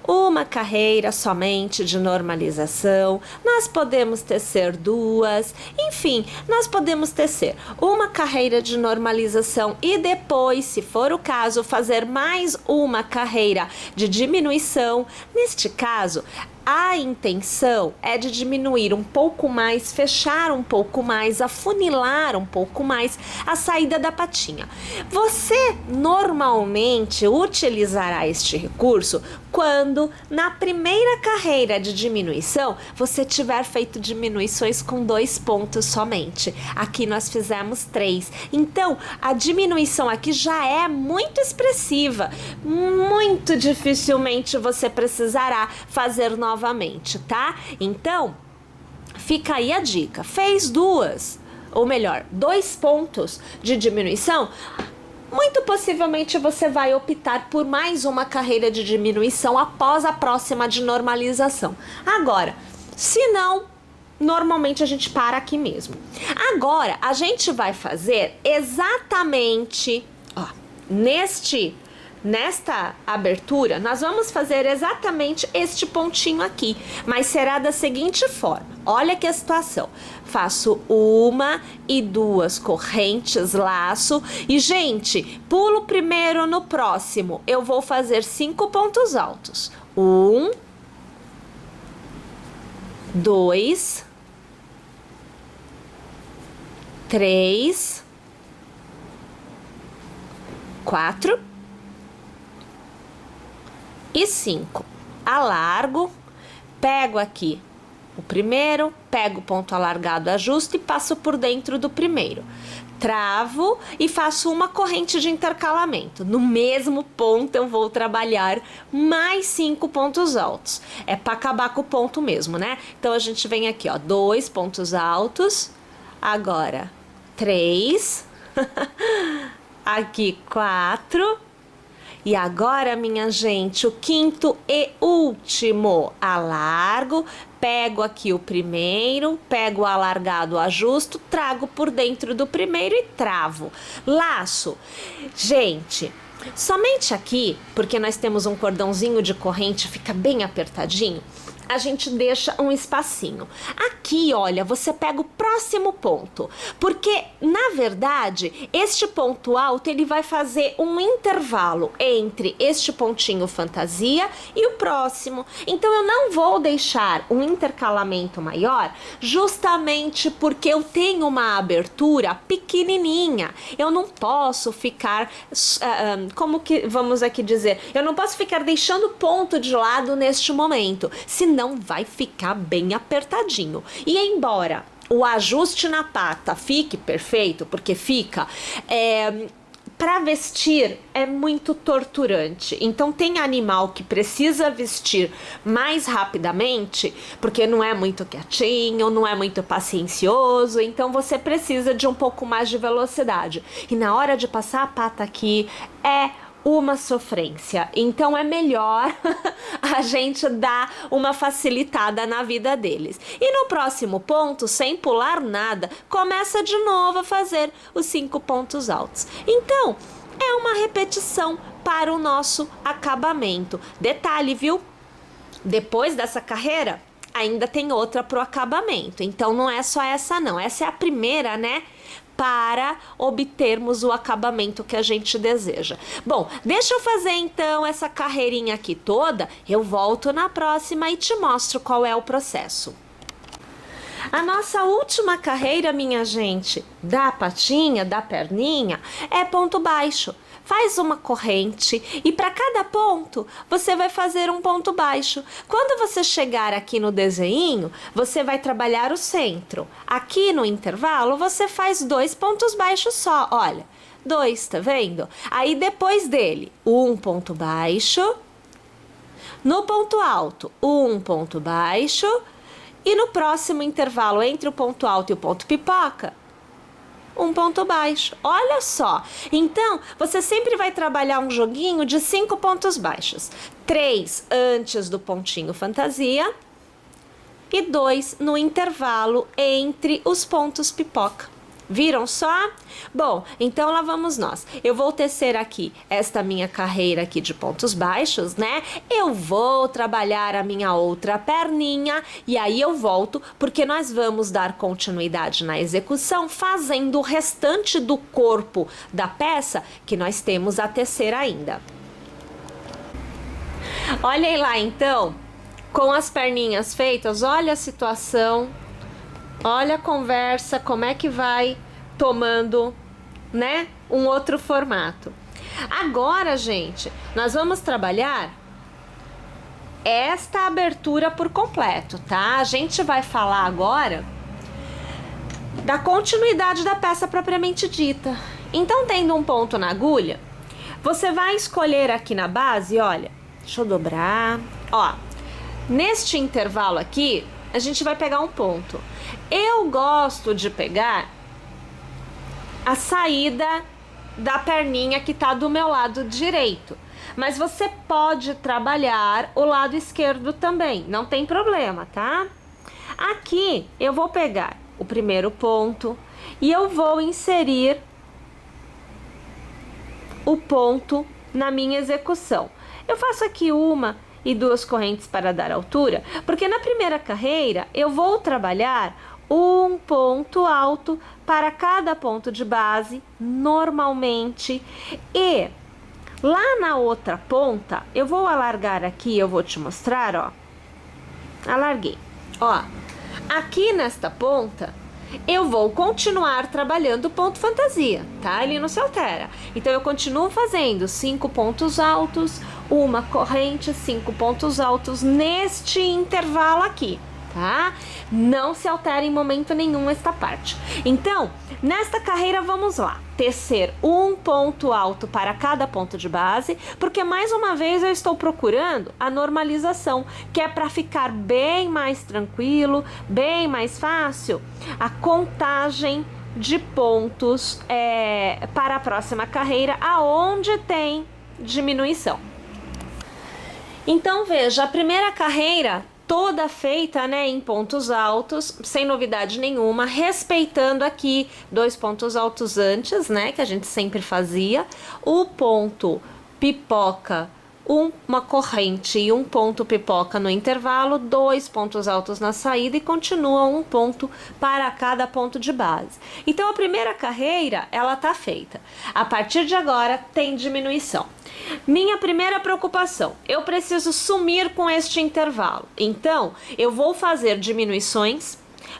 uma carreira somente de normalização, nós podemos tecer 2, enfim, nós podemos tecer uma carreira de normalização e depois, se for o caso, fazer mais uma carreira de diminuição. Neste caso, a intenção é de diminuir um pouco mais, fechar um pouco mais, afunilar um pouco mais a saída da patinha. Você normalmente utilizará este recurso quando na primeira carreira de diminuição você tiver feito diminuições com 2 pontos somente. Aqui nós fizemos 3. Então, a diminuição aqui já é muito expressiva. Muito dificilmente você precisará fazer novamente, tá? Então, fica aí a dica. Fez 2, ou melhor, 2 pontos de diminuição, muito possivelmente você vai optar por mais uma carreira de diminuição após a próxima de normalização. Agora, se não, normalmente a gente para aqui mesmo. Agora, a gente vai fazer exatamente, ó, nesta abertura, nós vamos fazer exatamente este pontinho aqui, mas será da seguinte forma. Olha que a situação. Faço 1 e 2 correntes, laço e, gente, pulo primeiro no próximo. Eu vou fazer 5 pontos altos. 1, 2, 3, 4 e 5. Alargo, pego aqui o primeiro, pego o ponto alargado, ajusto e passo por dentro do primeiro. Travo e faço uma corrente de intercalamento. No mesmo ponto eu vou trabalhar mais 5 pontos altos. É para acabar com o ponto mesmo, né? Então a gente vem aqui, ó, 2 pontos altos, agora 3, aqui 4. E agora, minha gente, o 5º e último, alargo, pego aqui o primeiro, pego o alargado, ajusto, trago por dentro do primeiro e travo. Laço. Gente, somente aqui, porque nós temos um cordãozinho de corrente, fica bem apertadinho, a gente deixa um espacinho. Aqui, olha, você pega o próximo ponto, porque, na verdade, este ponto alto, ele vai fazer um intervalo entre este pontinho fantasia e o próximo. Então, eu não vou deixar um intercalamento maior, justamente porque eu tenho uma abertura pequenininha. Eu não posso ficar, como que vamos aqui dizer, eu não posso ficar deixando ponto de lado neste momento, senão vai ficar bem apertadinho. E embora o ajuste na pata fique perfeito, porque fica, para vestir é muito torturante. Então tem animal que precisa vestir mais rapidamente, porque não é muito quietinho, não é muito paciencioso, então você precisa de um pouco mais de velocidade. E na hora de passar a pata aqui é uma sofrência. Então é melhor a gente dar uma facilitada na vida deles. E no próximo ponto, sem pular nada, começa de novo a fazer os 5 pontos altos. Então, é uma repetição para o nosso acabamento. Detalhe, viu? Depois dessa carreira, ainda tem outra pro acabamento. Então não é só essa não. Essa é a primeira, né? Para obtermos o acabamento que a gente deseja. Bom, deixa eu fazer então essa carreirinha aqui toda. Eu volto na próxima e te mostro qual é o processo. A nossa última carreira, minha gente, da patinha, da perninha, é ponto baixo. Faz uma corrente e para cada ponto você vai fazer um ponto baixo. Quando você chegar aqui no desenho, você vai trabalhar o centro. Aqui no intervalo você faz 2 pontos baixos só, olha, 2, tá vendo? Aí depois dele, um ponto baixo, no ponto alto, um ponto baixo e no próximo intervalo entre o ponto alto e o ponto pipoca, um ponto baixo. Olha só. Então, você sempre vai trabalhar um joguinho de 5 pontos baixos. 3 antes do pontinho fantasia e 2 no intervalo entre os pontos pipoca. Viram só? Bom, então lá vamos nós. Eu vou tecer aqui esta minha carreira aqui de pontos baixos, né? Eu vou trabalhar a minha outra perninha e aí eu volto porque nós vamos dar continuidade na execução fazendo o restante do corpo da peça que nós temos a tecer ainda. Olhem lá então, com as perninhas feitas, olha a situação. Olha a conversa, como é que vai tomando, né, um outro formato. Agora, gente, nós vamos trabalhar esta abertura por completo, tá? A gente vai falar agora da continuidade da peça propriamente dita. Então, tendo um ponto na agulha, você vai escolher aqui na base, olha, deixa eu dobrar, ó, neste intervalo aqui, a gente vai pegar um ponto. Eu gosto de pegar a saída da perninha que tá do meu lado direito, mas você pode trabalhar o lado esquerdo também, não tem problema, tá? Aqui eu vou pegar o primeiro ponto e eu vou inserir o ponto na minha execução. Eu faço aqui 1 e 2 correntes para dar altura, porque na primeira carreira eu vou trabalhar um ponto alto para cada ponto de base, normalmente, e lá na outra ponta, eu vou alargar aqui, eu vou te mostrar, ó, alarguei, ó, aqui nesta ponta, eu vou continuar trabalhando o ponto fantasia, tá? Ele não se altera. Então, eu continuo fazendo 5 pontos altos, uma corrente, 5 pontos altos neste intervalo aqui, tá? Não se altera em momento nenhum esta parte. Então, nesta carreira, vamos lá. Tecer um ponto alto para cada ponto de base, porque mais uma vez eu estou procurando a normalização, que é para ficar bem mais tranquilo, bem mais fácil, a contagem de pontos para a próxima carreira, aonde tem diminuição. Então, veja, a primeira carreira toda feita, né, em pontos altos, sem novidade nenhuma, respeitando aqui 2 pontos altos antes, né, que a gente sempre fazia, o ponto pipoca, uma corrente e um ponto pipoca no intervalo, 2 pontos altos na saída e continua um ponto para cada ponto de base. Então, a primeira carreira, ela tá feita. A partir de agora, tem diminuição. Minha primeira preocupação, eu preciso sumir com este intervalo. Então, eu vou fazer diminuições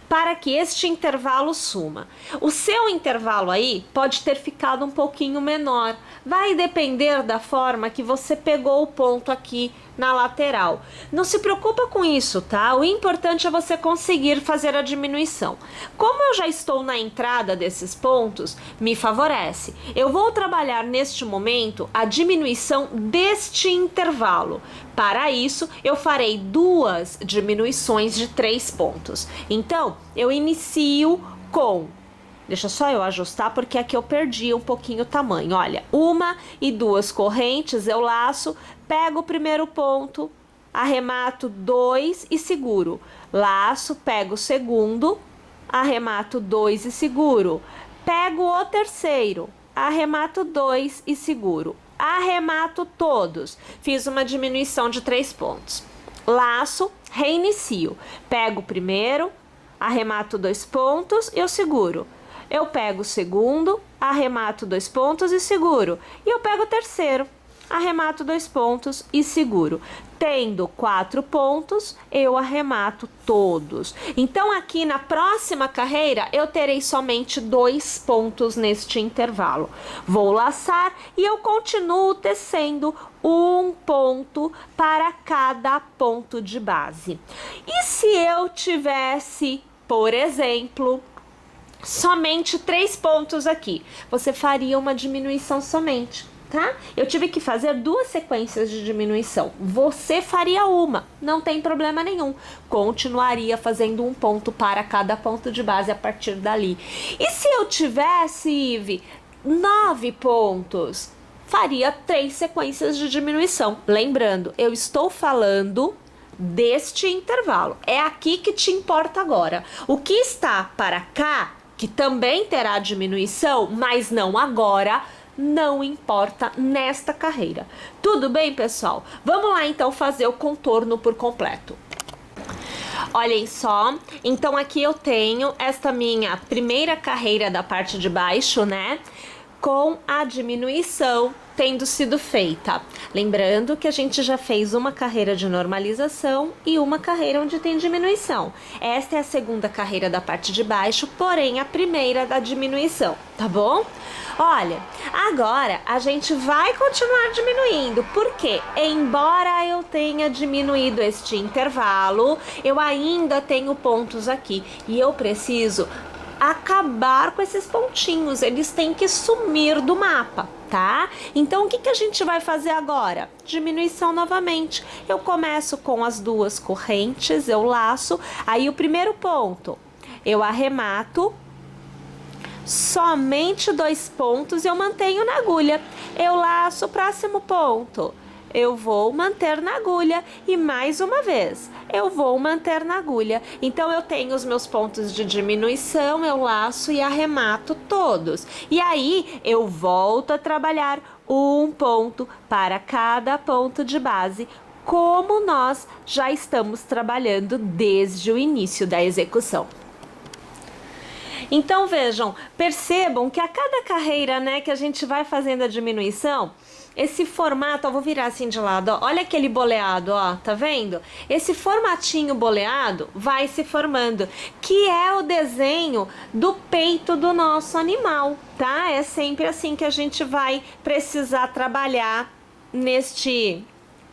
para que este intervalo suma. O seu intervalo aí pode ter ficado um pouquinho menor. Vai depender da forma que você pegou o ponto aqui na lateral. Não se preocupa com isso, tá? O importante é você conseguir fazer a diminuição. Como eu já estou na entrada desses pontos, me favorece. Eu vou trabalhar neste momento a diminuição deste intervalo. Para isso, eu farei 2 diminuições de 3 pontos. Então, eu inicio com Deixa só eu ajustar, porque aqui eu perdi um pouquinho o tamanho. Olha, 1 e 2 correntes, eu laço, pego o primeiro ponto, arremato 2 e seguro. Laço, pego o segundo, arremato 2 e seguro. Pego o terceiro, arremato 2 e seguro. Arremato todos. Fiz uma diminuição de 3 pontos. Laço, reinicio. Pego o primeiro, arremato 2 pontos e eu seguro. Eu pego o segundo, arremato 2 pontos e seguro. E eu pego o terceiro, arremato 2 pontos e seguro. Tendo 4 pontos, eu arremato todos. Então, aqui na próxima carreira, eu terei somente 2 pontos neste intervalo. Vou laçar e eu continuo tecendo um ponto para cada ponto de base. E se eu tivesse, por exemplo, somente 3 pontos aqui, você faria uma diminuição somente. Tá? Eu tive que fazer 2 sequências de diminuição. Você faria uma, não tem problema nenhum. Continuaria fazendo um ponto para cada ponto de base a partir dali. E se eu tivesse, Ive, 9 pontos, faria 3 sequências de diminuição. Lembrando, eu estou falando deste intervalo. É aqui que te importa agora. O que está para cá, que também terá diminuição, mas não agora, não importa nesta carreira. Tudo bem, pessoal? Vamos lá então fazer o contorno por completo. Olhem só, então aqui eu tenho esta minha primeira carreira da parte de baixo, né? Com a diminuição tendo sido feita. Lembrando que a gente já fez uma carreira de normalização e uma carreira onde tem diminuição. Esta é a segunda carreira da parte de baixo, porém a primeira da diminuição, tá bom? Olha, agora a gente vai continuar diminuindo, porque embora eu tenha diminuído este intervalo, eu ainda tenho pontos aqui e eu preciso acabar com esses pontinhos, eles têm que sumir do mapa, tá? Então, o que a gente vai fazer agora? Diminuição novamente. Eu começo com as 2 correntes, eu laço, aí o primeiro ponto, eu arremato, somente 2 pontos eu mantenho na agulha. Eu laço o próximo ponto, eu vou manter na agulha e mais uma vez eu vou manter na agulha. Então eu tenho os meus pontos de diminuição, eu laço e arremato todos. E aí eu volto a trabalhar um ponto para cada ponto de base, como nós já estamos trabalhando desde o início da execução. Então vejam, percebam que a cada carreira, né, que a gente vai fazendo a diminuição, esse formato, ó, vou virar assim de lado, ó, olha aquele boleado, ó, tá vendo? Esse formatinho boleado vai se formando, que é o desenho do peito do nosso animal, tá? É sempre assim que a gente vai precisar trabalhar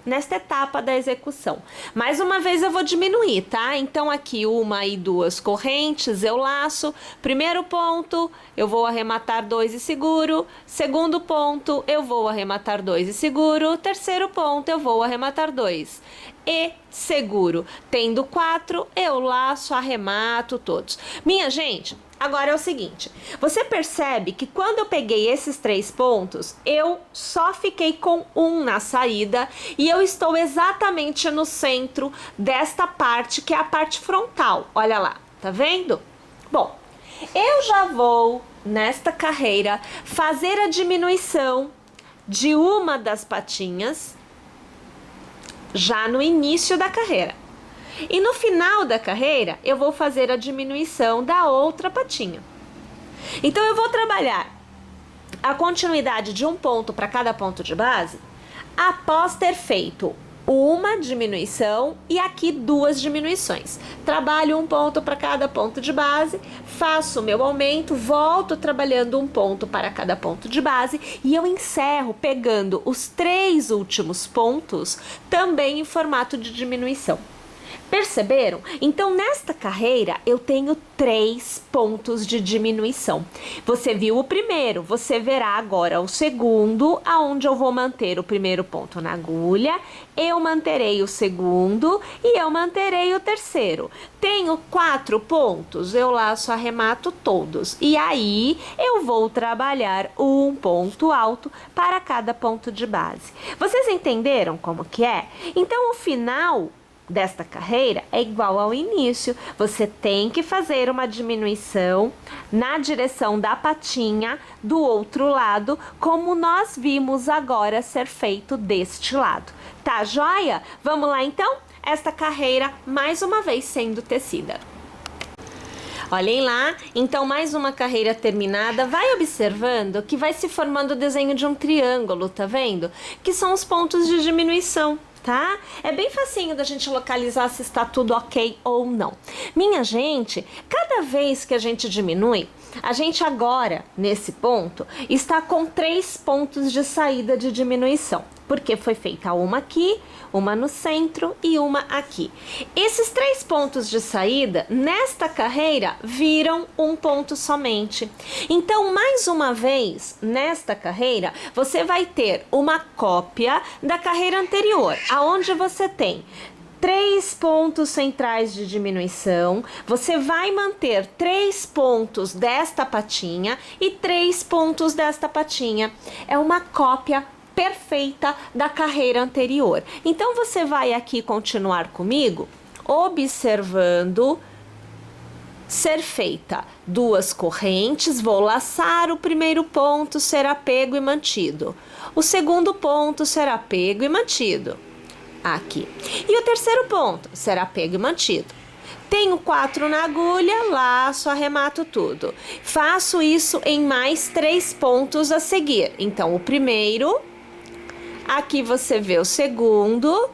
nesta etapa da execução. Mais uma vez eu vou diminuir, tá? Então aqui 1 e 2 correntes, eu laço, primeiro ponto, eu vou arrematar 2 e seguro, segundo ponto, eu vou arrematar 2 e seguro, terceiro ponto, eu vou arrematar 2 e seguro. Tendo 4, eu laço, arremato todos. Minha gente, agora é o seguinte, você percebe que quando eu peguei esses 3 pontos, eu só fiquei com 1 na saída e eu estou exatamente no centro desta parte, que é a parte frontal. Olha lá, tá vendo? Bom, eu já vou, nesta carreira, fazer a diminuição de uma das patinhas já no início da carreira. E no final da carreira, eu vou fazer a diminuição da outra patinha. Então, eu vou trabalhar a continuidade de um ponto para cada ponto de base, após ter feito uma diminuição e aqui 2 diminuições. Trabalho um ponto para cada ponto de base, faço o meu aumento, volto trabalhando um ponto para cada ponto de base e eu encerro pegando os 3 últimos pontos também em formato de diminuição. Perceberam? Então, nesta carreira, eu tenho 3 pontos de diminuição. Você viu o primeiro, você verá agora o segundo, aonde eu vou manter o primeiro ponto na agulha, eu manterei o segundo e eu manterei o terceiro. Tenho 4 pontos, eu laço, arremato todos. E aí, eu vou trabalhar um ponto alto para cada ponto de base. Vocês entenderam como que é? Então, o final desta carreira é igual ao início. Você tem que fazer uma diminuição na direção da patinha do outro lado, como nós vimos agora ser feito deste lado. Tá joia? Vamos lá então? Esta carreira mais uma vez sendo tecida. Olhem lá, então mais uma carreira terminada. Vai observando que vai se formando o desenho de um triângulo, tá vendo? Que são os pontos de diminuição. Tá? É bem facinho da gente localizar se está tudo ok ou não. Minha gente, cada vez que a gente diminui, a gente agora, nesse ponto, está com 3 pontos de saída de diminuição. Porque foi feita uma aqui, uma no centro e uma aqui. Esses 3 pontos de saída, nesta carreira, viram um ponto somente. Então, mais uma vez, nesta carreira, você vai ter uma cópia da carreira anterior, aonde você tem 3 pontos centrais de diminuição, você vai manter 3 pontos desta patinha e 3 pontos desta patinha. É uma cópia perfeita da carreira anterior. Então, você vai aqui continuar comigo, observando ser feita 2 correntes, vou laçar, o primeiro ponto será pego e mantido. O segundo ponto será pego e mantido. Aqui. E o terceiro ponto será pego e mantido. Tenho 4 na agulha, laço, arremato tudo. Faço isso em mais 3 pontos a seguir. Então, o primeiro, aqui você vê o segundo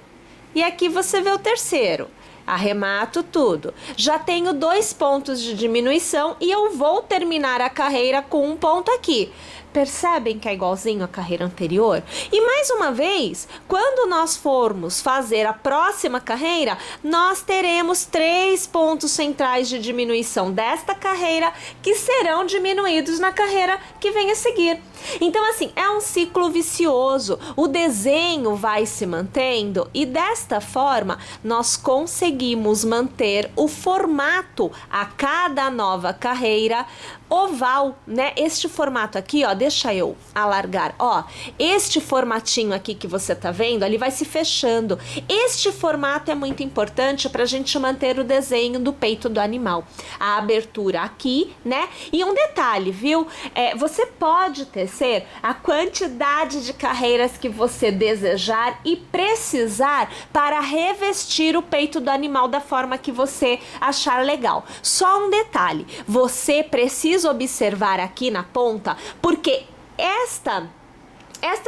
e aqui você vê o terceiro. Arremato tudo. Já tenho 2 pontos de diminuição e eu vou terminar a carreira com um ponto aqui. Percebem que é igualzinho à carreira anterior? E mais uma vez, quando nós formos fazer a próxima carreira, nós teremos 3 pontos centrais de diminuição desta carreira que serão diminuídos na carreira que vem a seguir. Então, assim, é um ciclo vicioso. O desenho vai se mantendo e desta forma nós conseguimos manter o formato a cada nova carreira oval, né? Este formato aqui, ó, deixa eu alargar, ó, este formatinho aqui que você tá vendo, ele vai se fechando. Este formato é muito importante pra gente manter o desenho do peito do animal. A abertura aqui, né? E um detalhe, viu? Você pode tecer a quantidade de carreiras que você desejar e precisar para revestir o peito do animal da forma que você achar legal. Só um detalhe, você precisa observar aqui na ponta, porque esta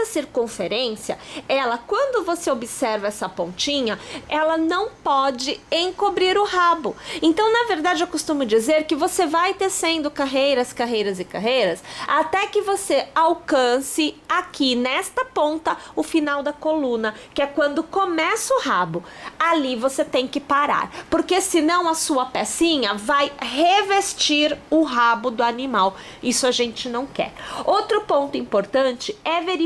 circunferência, ela, quando você observa essa pontinha, ela não pode encobrir o rabo. Então, na verdade, eu costumo dizer que você vai tecendo carreiras, carreiras e carreiras, até que você alcance aqui, nesta ponta, o final da coluna, que é quando começa o rabo. Ali você tem que parar, porque senão a sua pecinha vai revestir o rabo do animal. Isso a gente não quer. Outro ponto importante é verificar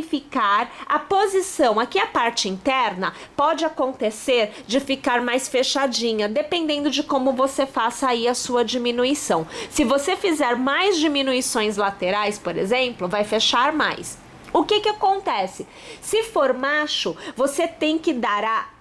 a posição. Aqui a parte interna pode acontecer de ficar mais fechadinha, dependendo de como você faça aí a sua diminuição. Se você fizer mais diminuições laterais, por exemplo, vai fechar mais. O que acontece? Se for macho, você tem que dar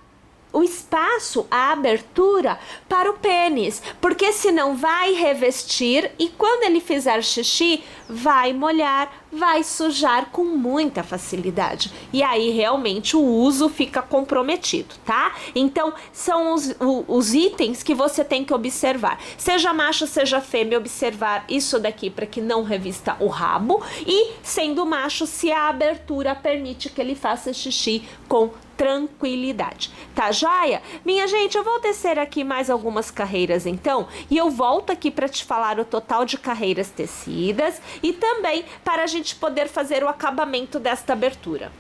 o espaço, a abertura para o pênis, porque senão vai revestir e quando ele fizer xixi, vai molhar, vai sujar com muita facilidade. E aí realmente o uso fica comprometido, tá? Então são os itens que você tem que observar. Seja macho, seja fêmea, observar isso daqui para que não revista o rabo e, sendo macho, se a abertura permite que ele faça xixi com tranquilidade. Tá joia? Minha gente, eu vou tecer aqui mais algumas carreiras então e eu volto aqui para te falar o total de carreiras tecidas e também para a gente poder fazer o acabamento desta abertura.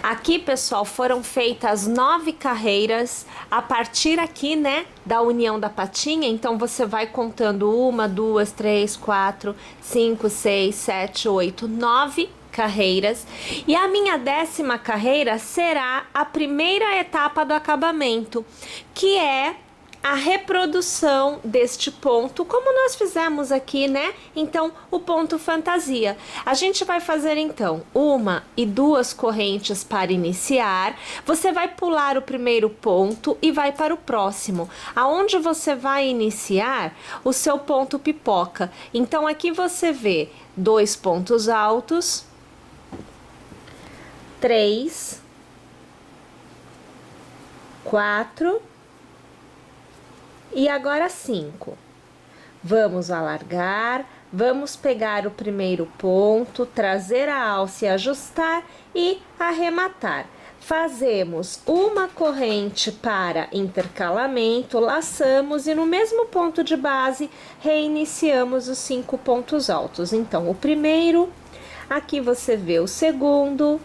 Aqui, pessoal, foram feitas 9 carreiras a partir aqui, né, da união da patinha. Então, você vai contando 1, 2, 3, 4, 5, 6, 7, 8, 9 carreiras. E a minha 10ª carreira será a primeira etapa do acabamento, que é a reprodução deste ponto, como nós fizemos aqui, né? Então, o ponto fantasia. A gente vai fazer, então, 1 e 2 correntes para iniciar. Você vai pular o primeiro ponto e vai para o próximo, aonde você vai iniciar o seu ponto pipoca. Então, aqui você vê 2 pontos altos, 3, 4, e agora 5. Vamos alargar, vamos pegar o primeiro ponto, trazer a alça e ajustar e arrematar. Fazemos uma corrente para intercalamento, laçamos e no mesmo ponto de base reiniciamos os 5 pontos altos. Então, o primeiro, aqui você vê o segundo,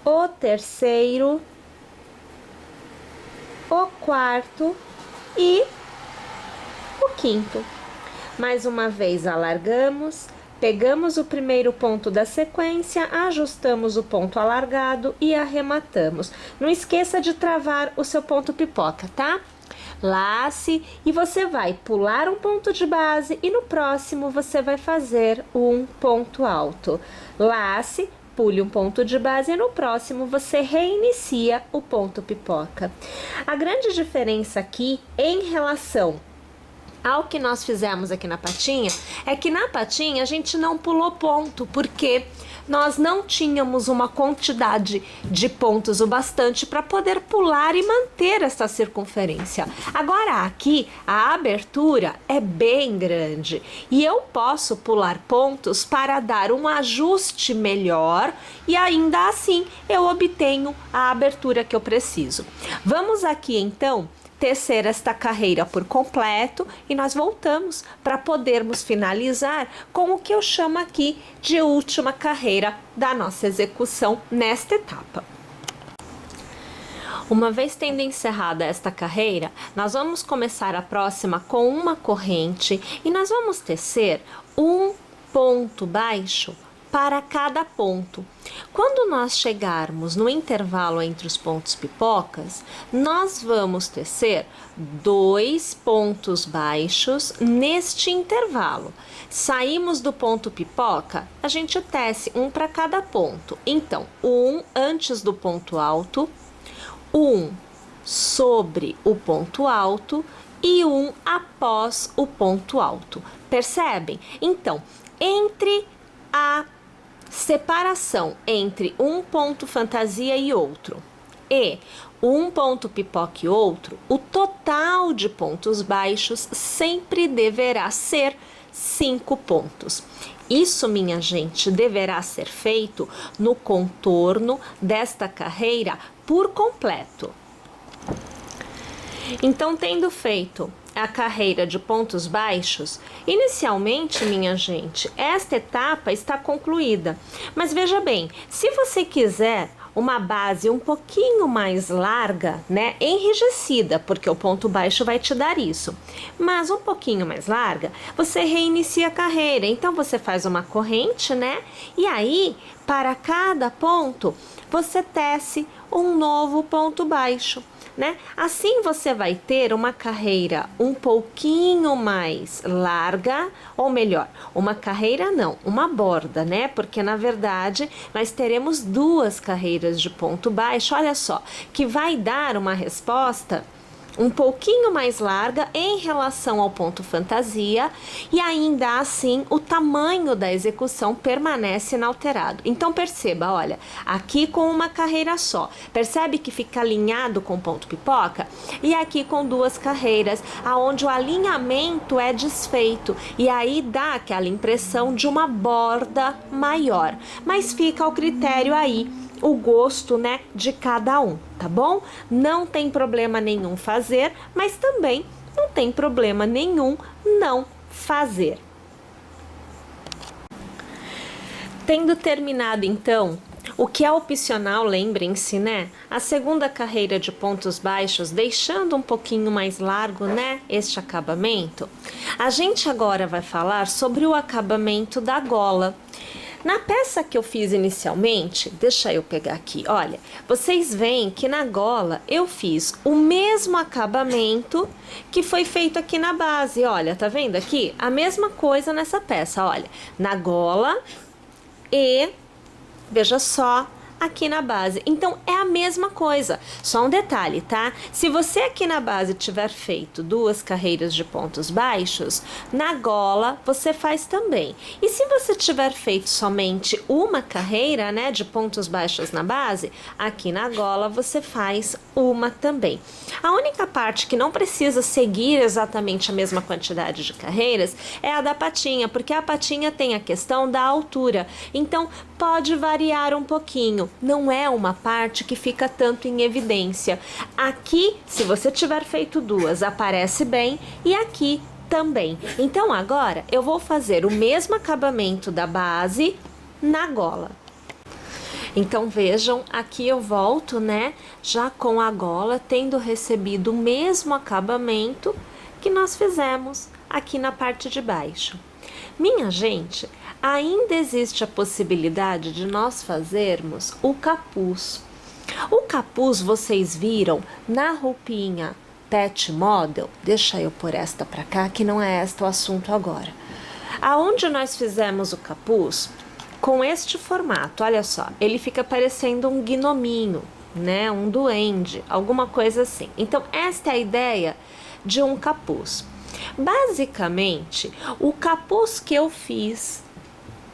o terceiro, o quarto e o quinto. Mais uma vez alargamos, pegamos o primeiro ponto da sequência, ajustamos o ponto alargado e arrematamos. Não esqueça de travar o seu ponto pipoca, tá? Lace e você vai pular um ponto de base e no próximo você vai fazer um ponto alto. Lace, pule um ponto de base e no próximo você reinicia o ponto pipoca. A grande diferença aqui em relação ao que nós fizemos aqui na patinha é que na patinha a gente não pulou ponto, porque nós não tínhamos uma quantidade de pontos o bastante para poder pular e manter essa circunferência. Agora aqui a abertura é bem grande e eu posso pular pontos para dar um ajuste melhor e ainda assim eu obtenho a abertura que eu preciso. Vamos aqui então tecer esta carreira por completo e nós voltamos para podermos finalizar com o que eu chamo aqui de última carreira da nossa execução nesta etapa. Uma vez tendo encerrada esta carreira, nós vamos começar a próxima com uma corrente e nós vamos tecer um ponto baixo para cada ponto. Quando nós chegarmos no intervalo entre os pontos pipocas, nós vamos tecer 2 pontos baixos neste intervalo. Saímos do ponto pipoca, a gente tece um para cada ponto. Então, um antes do ponto alto, um sobre o ponto alto e um após o ponto alto. Percebem? Então, entre a separação entre um ponto fantasia e outro e um ponto pipoca e outro, o total de pontos baixos sempre deverá ser 5 pontos. Isso, minha gente, deverá ser feito no contorno desta carreira por completo. Então, tendo feito a carreira de pontos baixos, inicialmente, minha gente, esta etapa está concluída. Mas veja bem, se você quiser uma base um pouquinho mais larga, né, enrijecida, porque o ponto baixo vai te dar isso, mas um pouquinho mais larga, você reinicia a carreira. Então, você faz uma corrente, né, e aí, para cada ponto, você tece um novo ponto baixo. Né? Assim você vai ter uma carreira um pouquinho mais larga, ou melhor, uma carreira não, uma borda, né? Porque na verdade nós teremos 2 carreiras de ponto baixo, olha só, que vai dar uma resposta um pouquinho mais larga em relação ao ponto fantasia e ainda assim o tamanho da execução permanece inalterado. Então perceba, olha, aqui com uma carreira só, percebe que fica alinhado com o ponto pipoca? E aqui com 2 carreiras, aonde o alinhamento é desfeito e aí dá aquela impressão de uma borda maior, mas fica ao critério aí o gosto, né, de cada um, tá bom? Não tem problema nenhum fazer, mas também não tem problema nenhum não fazer. Tendo terminado, então, O que é opcional, lembrem-se, né? A segunda carreira de pontos baixos, deixando um pouquinho mais largo, né? Este acabamento. A gente agora vai falar sobre o acabamento da gola. Na peça que eu fiz inicialmente, deixa eu pegar aqui, olha, vocês veem que na gola eu fiz o mesmo acabamento que foi feito aqui na base, olha, tá vendo aqui? A mesma coisa nessa peça, olha, na gola e, veja só, aqui na base. Então, é a mesma coisa. Só um detalhe, tá? Se você aqui na base tiver feito 2 carreiras de pontos baixos, na gola você faz também. E se você tiver feito somente uma carreira, né, de pontos baixos na base, aqui na gola você faz uma também. A única parte que não precisa seguir exatamente a mesma quantidade de carreiras é a da patinha, porque a patinha tem a questão da altura. Então, pode variar um pouquinho. Não é uma parte que fica tanto em evidência. Aqui, se você tiver feito 2, aparece bem, e aqui também. Então agora eu vou fazer o mesmo acabamento da base na gola. Então vejam, aqui eu volto, né, já com a gola tendo recebido o mesmo acabamento que nós fizemos aqui na parte de baixo. Minha gente, ainda existe a possibilidade de nós fazermos o capuz. O capuz vocês viram na roupinha Pet Model, deixa eu pôr esta pra cá que não é este o assunto agora. Aonde nós fizemos o capuz com este formato, olha só, ele fica parecendo um gnominho, né, um duende, alguma coisa assim. Então esta é a ideia de um capuz. Basicamente, o capuz que eu fiz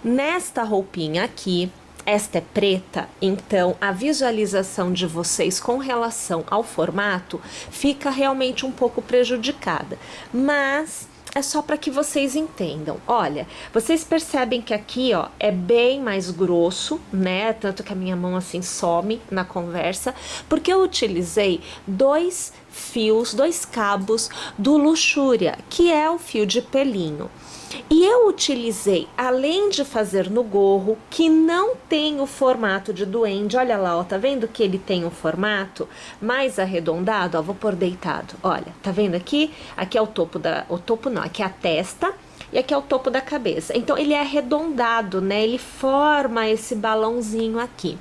nesta roupinha aqui, esta é preta, então a visualização de vocês com relação ao formato fica realmente um pouco prejudicada, mas é só para que vocês entendam. Olha, vocês percebem que aqui, ó, é bem mais grosso, né? Tanto que a minha mão assim some na conversa, porque eu utilizei 2 fios, 2 cabos do Luxúria, que é o fio de pelinho. E eu utilizei, além de fazer no gorro, que não tem o formato de duende, olha lá, ó, tá vendo que ele tem um formato mais arredondado? Ó, vou pôr deitado, olha, tá vendo aqui? Aqui é o topo aqui é a testa e aqui é o topo da cabeça. Então ele é arredondado, né? Ele forma esse balãozinho aqui.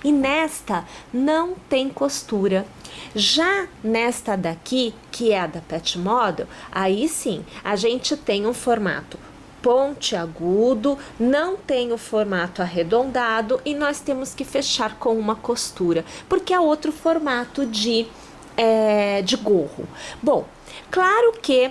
E nesta não tem costura. Já nesta daqui, que é a da Pet Model, aí sim, a gente tem um formato pontiagudo, não tem o formato arredondado e nós temos que fechar com uma costura, porque é outro formato de gorro. Bom, claro que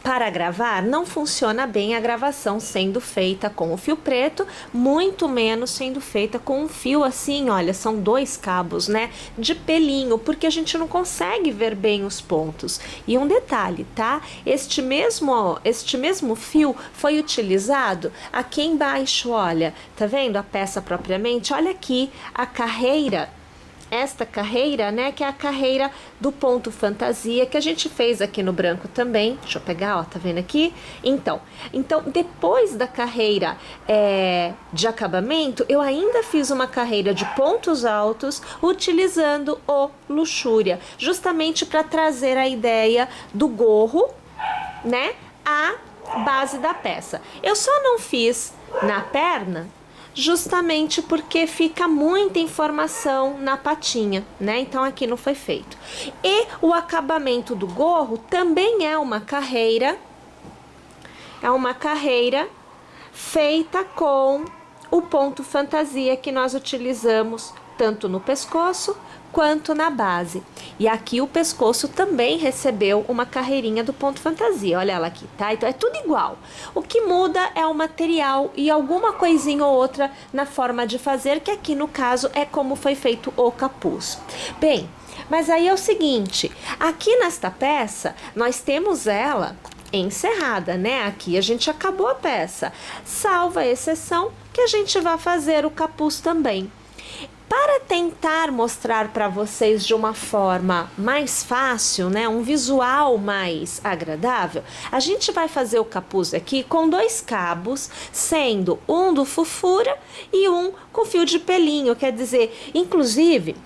para gravar, não funciona bem a gravação sendo feita com o fio preto, muito menos sendo feita com um fio assim, olha, são 2 cabos, né, de pelinho, porque a gente não consegue ver bem os pontos. E um detalhe, tá? Este mesmo fio foi utilizado aqui embaixo, olha, tá vendo a peça propriamente? Olha aqui a carreira. Esta carreira, né, que é a carreira do ponto fantasia, que a gente fez aqui no branco também. Deixa eu pegar, ó, tá vendo aqui? Então depois da carreira de acabamento, eu ainda fiz uma carreira de pontos altos utilizando o Luxúria, justamente para trazer a ideia do gorro, né, à base da peça. Eu só não fiz na perna, justamente porque fica muita informação na patinha, né? Então aqui não foi feito. E o acabamento do gorro também é uma carreira feita com o ponto fantasia que nós utilizamos tanto no pescoço quanto na base. E aqui o pescoço também recebeu uma carreirinha do ponto fantasia, olha ela aqui, tá? Então é tudo igual. O que muda é o material e alguma coisinha ou outra na forma de fazer, que aqui no caso é como foi feito o capuz. Bem, mas aí é o seguinte, aqui nesta peça nós temos ela encerrada, né? Aqui a gente acabou a peça, salvo a exceção que a gente vai fazer o capuz também. Para tentar mostrar para vocês de uma forma mais fácil, né, um visual mais agradável, a gente vai fazer o capuz aqui com 2 cabos, sendo um do fofura e um com fio de pelinho, quer dizer, inclusive,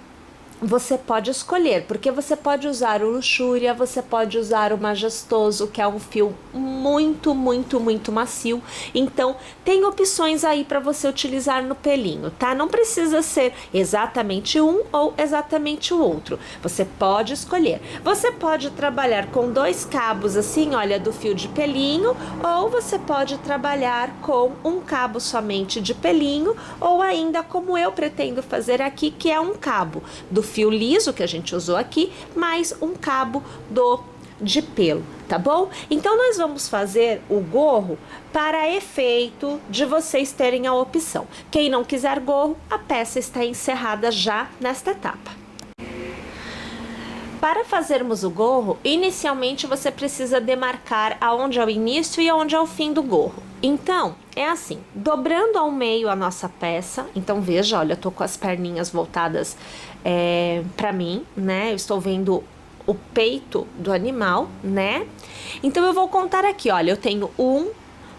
você pode escolher, porque você pode usar o Luxúria, você pode usar o Majestoso, que é um fio muito, muito, muito macio. Então, tem opções aí para você utilizar no pelinho, tá? Não precisa ser exatamente um ou exatamente o outro. Você pode escolher. Você pode trabalhar com 2 cabos assim, olha, do fio de pelinho, ou você pode trabalhar com um cabo somente de pelinho, ou ainda como eu pretendo fazer aqui, que é um cabo do fio liso que a gente usou aqui, mais um cabo de pelo, tá bom? Então nós vamos fazer o gorro para efeito de vocês terem a opção. Quem não quiser gorro, a peça está encerrada já nesta etapa. Para fazermos o gorro, inicialmente você precisa demarcar aonde é o início e aonde é o fim do gorro. Então, é assim, dobrando ao meio a nossa peça, então veja, olha, eu tô com as perninhas voltadas para mim, né? Eu estou vendo o peito do animal, né? Então eu vou contar aqui, olha, eu tenho 1,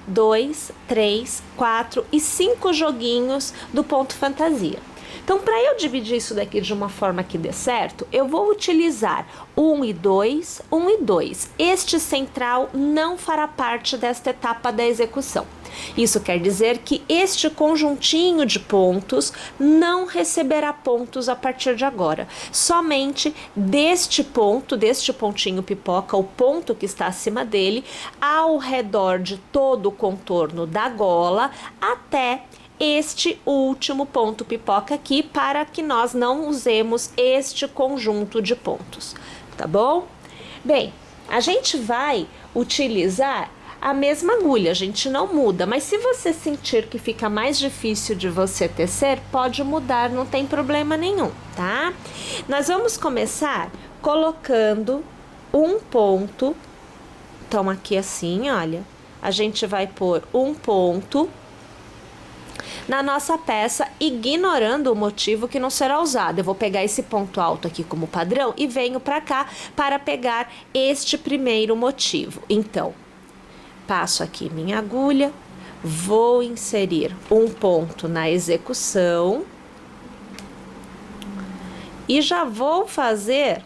2, 3, 4 e 5 joguinhos do ponto fantasia. Então, para eu dividir isso daqui de uma forma que dê certo, eu vou utilizar 1 e 2, 1 e 2. Este central não fará parte desta etapa da execução. Isso quer dizer que este conjuntinho de pontos não receberá pontos a partir de agora. Somente deste ponto, deste pontinho pipoca, o ponto que está acima dele, ao redor de todo o contorno da gola, até este último ponto pipoca aqui, para que nós não usemos este conjunto de pontos, tá bom? Bem, a gente vai utilizar a mesma agulha, a gente não muda, mas se você sentir que fica mais difícil de você tecer, pode mudar, não tem problema nenhum, tá? Nós vamos começar colocando um ponto, então aqui assim, olha, a gente vai pôr um ponto na nossa peça, ignorando o motivo que não será usado. Eu vou pegar esse ponto alto aqui como padrão e venho para cá para pegar este primeiro motivo. Então, passo aqui minha agulha, vou inserir um ponto na execução e já vou fazer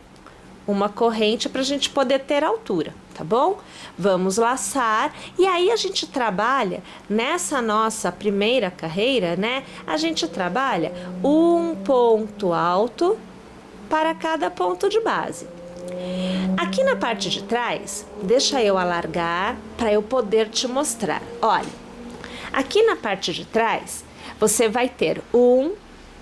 uma corrente para a gente poder ter altura, tá bom? Vamos laçar e aí a gente trabalha nessa nossa primeira carreira, né? A gente trabalha um ponto alto para cada ponto de base. Aqui na parte de trás, deixa eu alargar para eu poder te mostrar. Olha, aqui na parte de trás, você vai ter 1,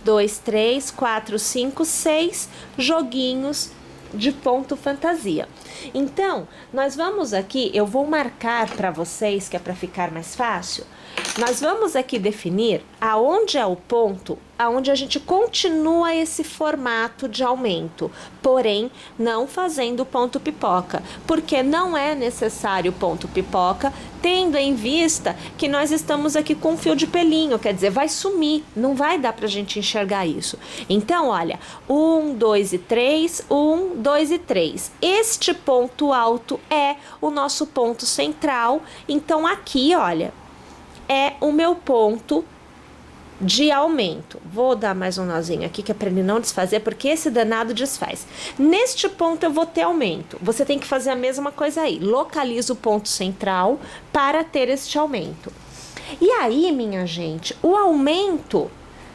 2, 3, 4, 5, 6 joguinhos de ponto fantasia. Então, nós vamos aqui, eu vou marcar para vocês, que é para ficar mais fácil. Nós vamos aqui definir aonde é o ponto, aonde a gente continua esse formato de aumento, porém não fazendo ponto pipoca, porque não é necessário ponto pipoca, tendo em vista que nós estamos aqui com fio de pelinho, quer dizer, vai sumir, não vai dar pra gente enxergar isso. Então, olha, 1, 2 e 3, 1, 2 e 3. Este ponto alto é o nosso ponto central, então aqui, olha, é o meu ponto de aumento. Vou dar mais um nozinho aqui, que é para ele não desfazer, porque esse danado desfaz. Neste ponto eu vou ter aumento. Você tem que fazer a mesma coisa aí. Localiza o ponto central para ter este aumento. E aí, minha gente, o aumento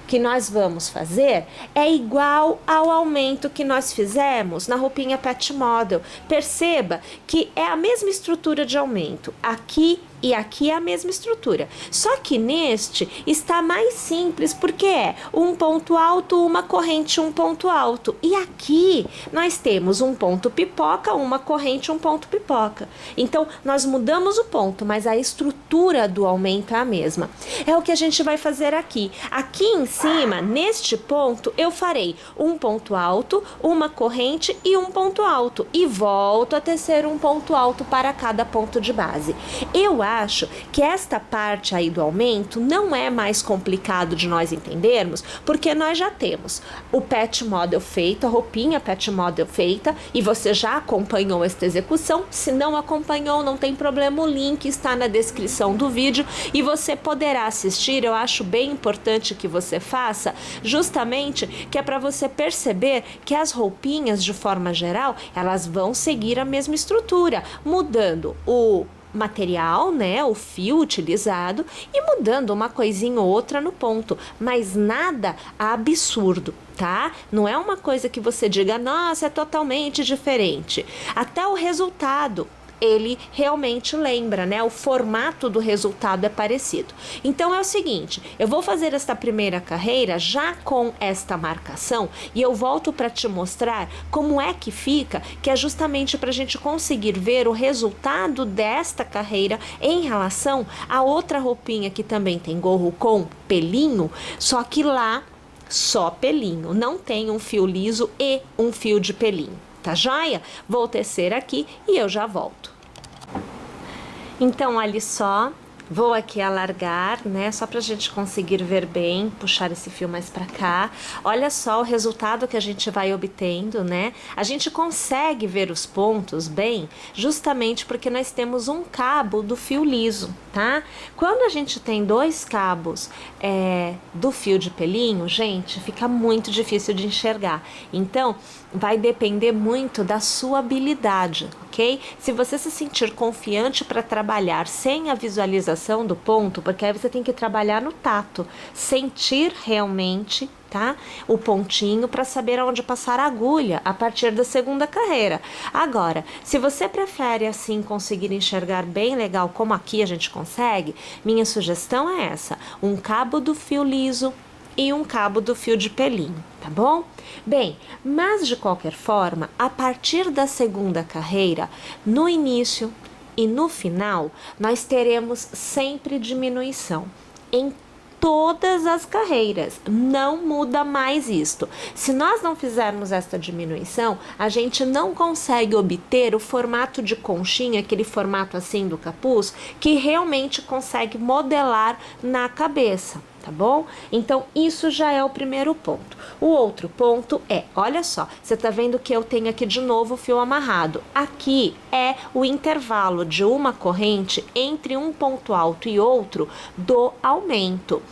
que nós vamos fazer é igual ao aumento que nós fizemos na roupinha Pet Model. Perceba que é a mesma estrutura de aumento. Aqui e aqui é a mesma estrutura. Só que neste está mais simples, porque é um ponto alto, uma corrente, um ponto alto. E aqui nós temos um ponto pipoca, uma corrente, um ponto pipoca. Então, nós mudamos o ponto, mas a estrutura do aumento é a mesma. É o que a gente vai fazer aqui. Aqui em cima, neste ponto, eu farei um ponto alto, uma corrente e um ponto alto. E volto a tecer um ponto alto para cada ponto de base. Eu acho que esta parte aí do aumento não é mais complicado de nós entendermos, porque nós já temos o pet model feito, a roupinha pet model feita, e você já acompanhou esta execução. Se não acompanhou, não tem problema, o link está na descrição do vídeo e você poderá assistir. Eu acho bem importante que você faça, justamente que é para você perceber que as roupinhas, de forma geral, elas vão seguir a mesma estrutura, mudando o material, né, o fio utilizado e mudando uma coisinha ou outra no ponto, mas nada absurdo, tá? Não é uma coisa que você diga, nossa, é totalmente diferente. Até o resultado ele realmente lembra, né? O formato do resultado é parecido. Então é o seguinte, eu vou fazer esta primeira carreira já com esta marcação e eu volto para te mostrar como é que fica, que é justamente para a gente conseguir ver o resultado desta carreira em relação a outra roupinha que também tem gorro com pelinho, só que lá só pelinho, não tem um fio liso e um fio de pelinho. Tá joia? Vou tecer aqui e eu já volto. Então, olha só, vou aqui alargar, né, só pra gente conseguir ver bem, puxar esse fio mais pra cá. Olha só o resultado que a gente vai obtendo, né? A gente consegue ver os pontos bem, justamente porque nós temos um cabo do fio liso, tá? Quando a gente tem dois cabos do fio de pelinho, gente, fica muito difícil de enxergar. Então, vai depender muito da sua habilidade, ok? Se você se sentir confiante para trabalhar sem a visualização do ponto, porque aí você tem que trabalhar no tato, sentir realmente, tá? O pontinho para saber aonde passar a agulha a partir da segunda carreira. Agora, se você prefere assim conseguir enxergar bem legal, como aqui a gente consegue, minha sugestão é essa: um cabo do fio liso e um cabo do fio de pelinho, tá bom? Bem, mas de qualquer forma, a partir da segunda carreira, no início e no final, nós teremos sempre diminuição em todas as carreiras, não muda mais isto. Se nós não fizermos esta diminuição, a gente não consegue obter o formato de conchinha, aquele formato assim do capuz, que realmente consegue modelar na cabeça, tá bom? Então, isso já é o primeiro ponto. O outro ponto é, olha só, você tá vendo que eu tenho aqui de novo o fio amarrado. Aqui é o intervalo de uma corrente entre um ponto alto e outro do aumento.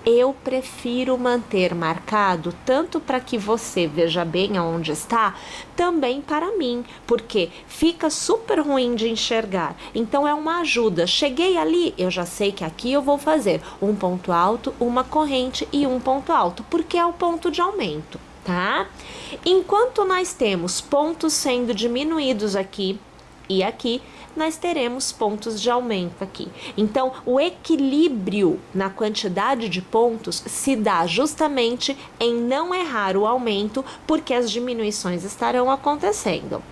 Eu prefiro manter marcado tanto para que você veja bem aonde está, também para mim, porque fica super ruim de enxergar. Então é uma ajuda. Cheguei ali, eu já sei que aqui eu vou fazer um ponto alto, uma corrente e um ponto alto, porque é o ponto de aumento, tá? Enquanto nós temos pontos sendo diminuídos aqui e aqui, nós teremos pontos de aumento aqui. Então, o equilíbrio na quantidade de pontos se dá justamente em não errar o aumento, porque as diminuições estarão acontecendo.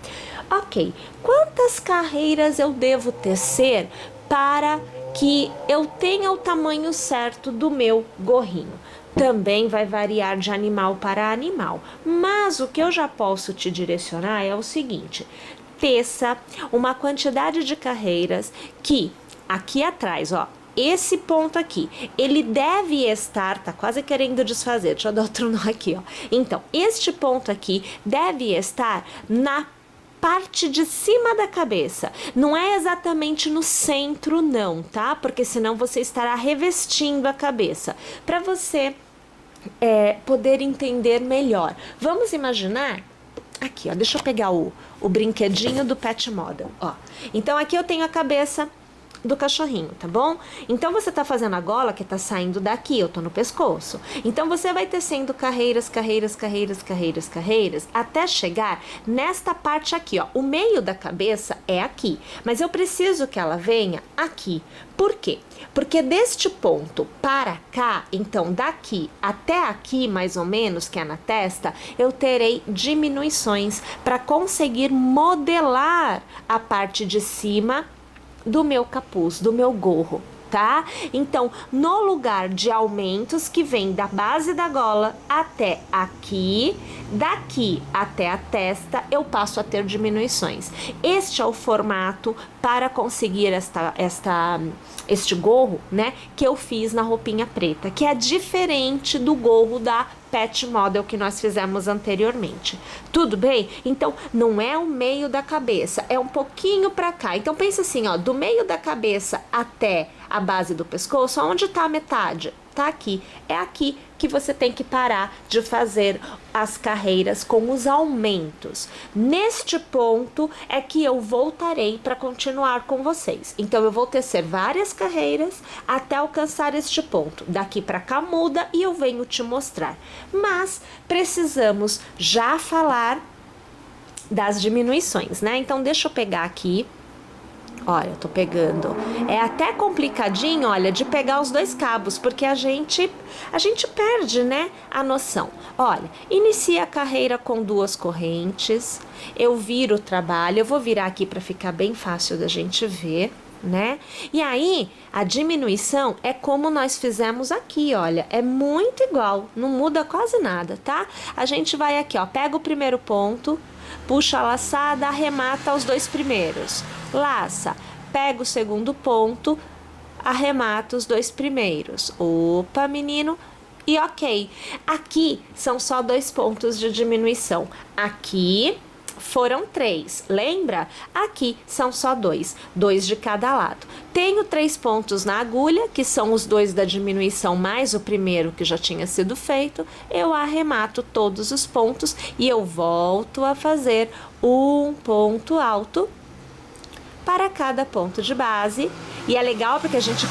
Ok, quantas carreiras eu devo tecer para que eu tenha o tamanho certo do meu gorrinho? Também vai variar de animal para animal, mas o que eu já posso te direcionar é o seguinte: teça uma quantidade de carreiras que aqui atrás, ó, esse ponto aqui, ele deve estar, tá quase querendo desfazer, deixa eu dar outro nó aqui, ó. Então, este ponto aqui deve estar na parte de cima da cabeça, não é exatamente no centro não, tá? Porque senão você estará revestindo a cabeça, para você poder entender melhor. Vamos imaginar aqui, ó, deixa eu pegar o brinquedinho do pet model, ó. Então aqui eu tenho a cabeça do cachorrinho, tá bom? Então você tá fazendo a gola que tá saindo daqui, eu tô no pescoço. Então você vai tecendo carreiras, carreiras, carreiras, carreiras, carreiras, até chegar nesta parte aqui, ó. O meio da cabeça é aqui, mas eu preciso que ela venha aqui. Por quê? Porque deste ponto para cá, então daqui até aqui, mais ou menos, que é na testa, eu terei diminuições para conseguir modelar a parte de cima do meu capuz, do meu gorro, tá? Então, no lugar de aumentos que vem da base da gola até aqui, daqui até a testa, eu passo a ter diminuições. Este é o formato para conseguir este gorro, né, que eu fiz na roupinha preta, que é diferente do gorro da Pet Model que nós fizemos anteriormente. Tudo bem? Então, não é o meio da cabeça, é um pouquinho para cá. Então, pensa assim, ó, do meio da cabeça até a base do pescoço, onde tá a metade? Tá aqui. É aqui que você tem que parar de fazer as carreiras com os aumentos. Neste ponto é que eu voltarei para continuar com vocês. Então, eu vou tecer várias carreiras até alcançar este ponto. Daqui para cá muda e eu venho te mostrar. Mas precisamos já falar das diminuições, né? Então, deixa eu pegar aqui. Olha, eu tô pegando. É até complicadinho, olha, de pegar os dois cabos, porque a gente perde, né, a noção. Olha, inicia a carreira com 2 correntes. Eu viro o trabalho, eu vou virar aqui para ficar bem fácil da gente ver, né? E aí, a diminuição é como nós fizemos aqui, olha, é muito igual, não muda quase nada, tá? A gente vai aqui, ó, pega o primeiro ponto, puxa a laçada, arremata os 2 primeiros. Laça, pega o segundo ponto, arremata os 2 primeiros. Opa, menino, e ok. Aqui são só 2 pontos de diminuição. Aqui foram 3, lembra? Aqui são só 2 de cada lado. Tenho 3 pontos na agulha, que são os 2 da diminuição mais o primeiro que já tinha sido feito. Eu arremato todos os pontos e eu volto a fazer um ponto alto para cada ponto de base. E é legal porque a gente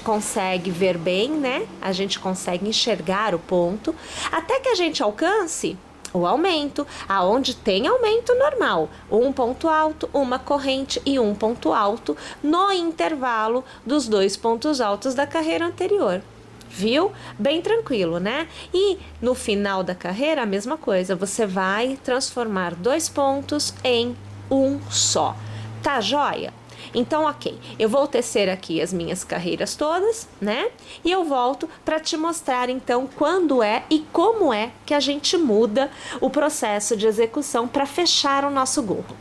consegue ver bem, né? A gente consegue enxergar o ponto até que a gente alcance o aumento, aonde tem aumento normal, um ponto alto, uma corrente e um ponto alto no intervalo dos 2 pontos altos da carreira anterior. Viu? Bem tranquilo, né? E no final da carreira, a mesma coisa, você vai transformar 2 pontos em um só. Tá joia? Então, ok, eu vou tecer aqui as minhas carreiras todas, né? E eu volto para te mostrar, então, quando é e como é que a gente muda o processo de execução para fechar o nosso gorro.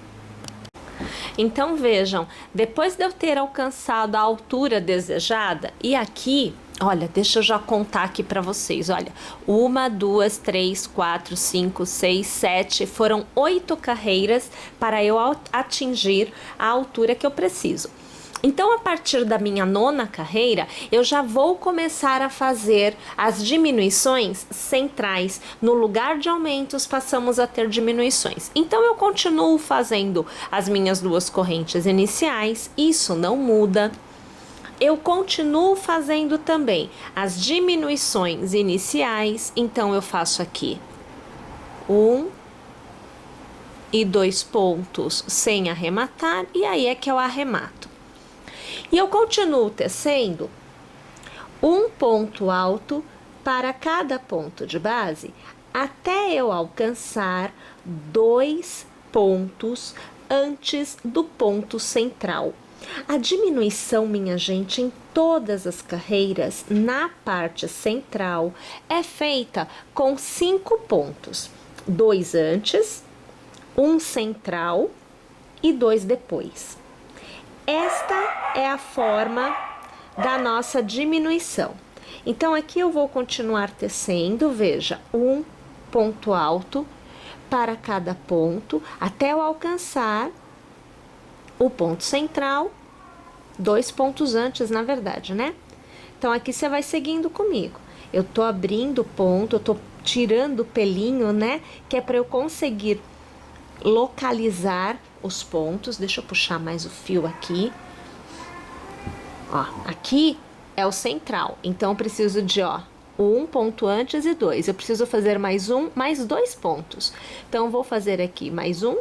Então, vejam, depois de eu ter alcançado a altura desejada, e aqui, olha, deixa eu já contar aqui para vocês, olha, 1, 2, 3, 4, 5, 6, 7, foram 8 carreiras para eu atingir a altura que eu preciso. Então, a partir da minha 9ª carreira, eu já vou começar a fazer as diminuições centrais. No lugar de aumentos, passamos a ter diminuições. Então, eu continuo fazendo as minhas 2 correntes iniciais, isso não muda. Eu continuo fazendo também as diminuições iniciais, então eu faço aqui 1 e 2 pontos sem arrematar, e aí é que eu arremato. E eu continuo tecendo um ponto alto para cada ponto de base, até eu alcançar 2 pontos antes do ponto central. A diminuição, minha gente, em todas as carreiras, na parte central, é feita com 5 pontos. 2 antes, 1 central e 2 depois. Esta é a forma da nossa diminuição. Então, aqui eu vou continuar tecendo, veja, um ponto alto para cada ponto, até eu alcançar o ponto central, 2 pontos antes, na verdade, né? Então, aqui você vai seguindo comigo. Eu tô abrindo o ponto, eu tô tirando o pelinho, né? Que é para eu conseguir localizar os pontos. Deixa eu puxar mais o fio aqui. Ó, aqui é o central. Então, eu preciso de, ó, 1 ponto antes e 2. Eu preciso fazer mais 2 pontos. Então, eu vou fazer aqui mais 1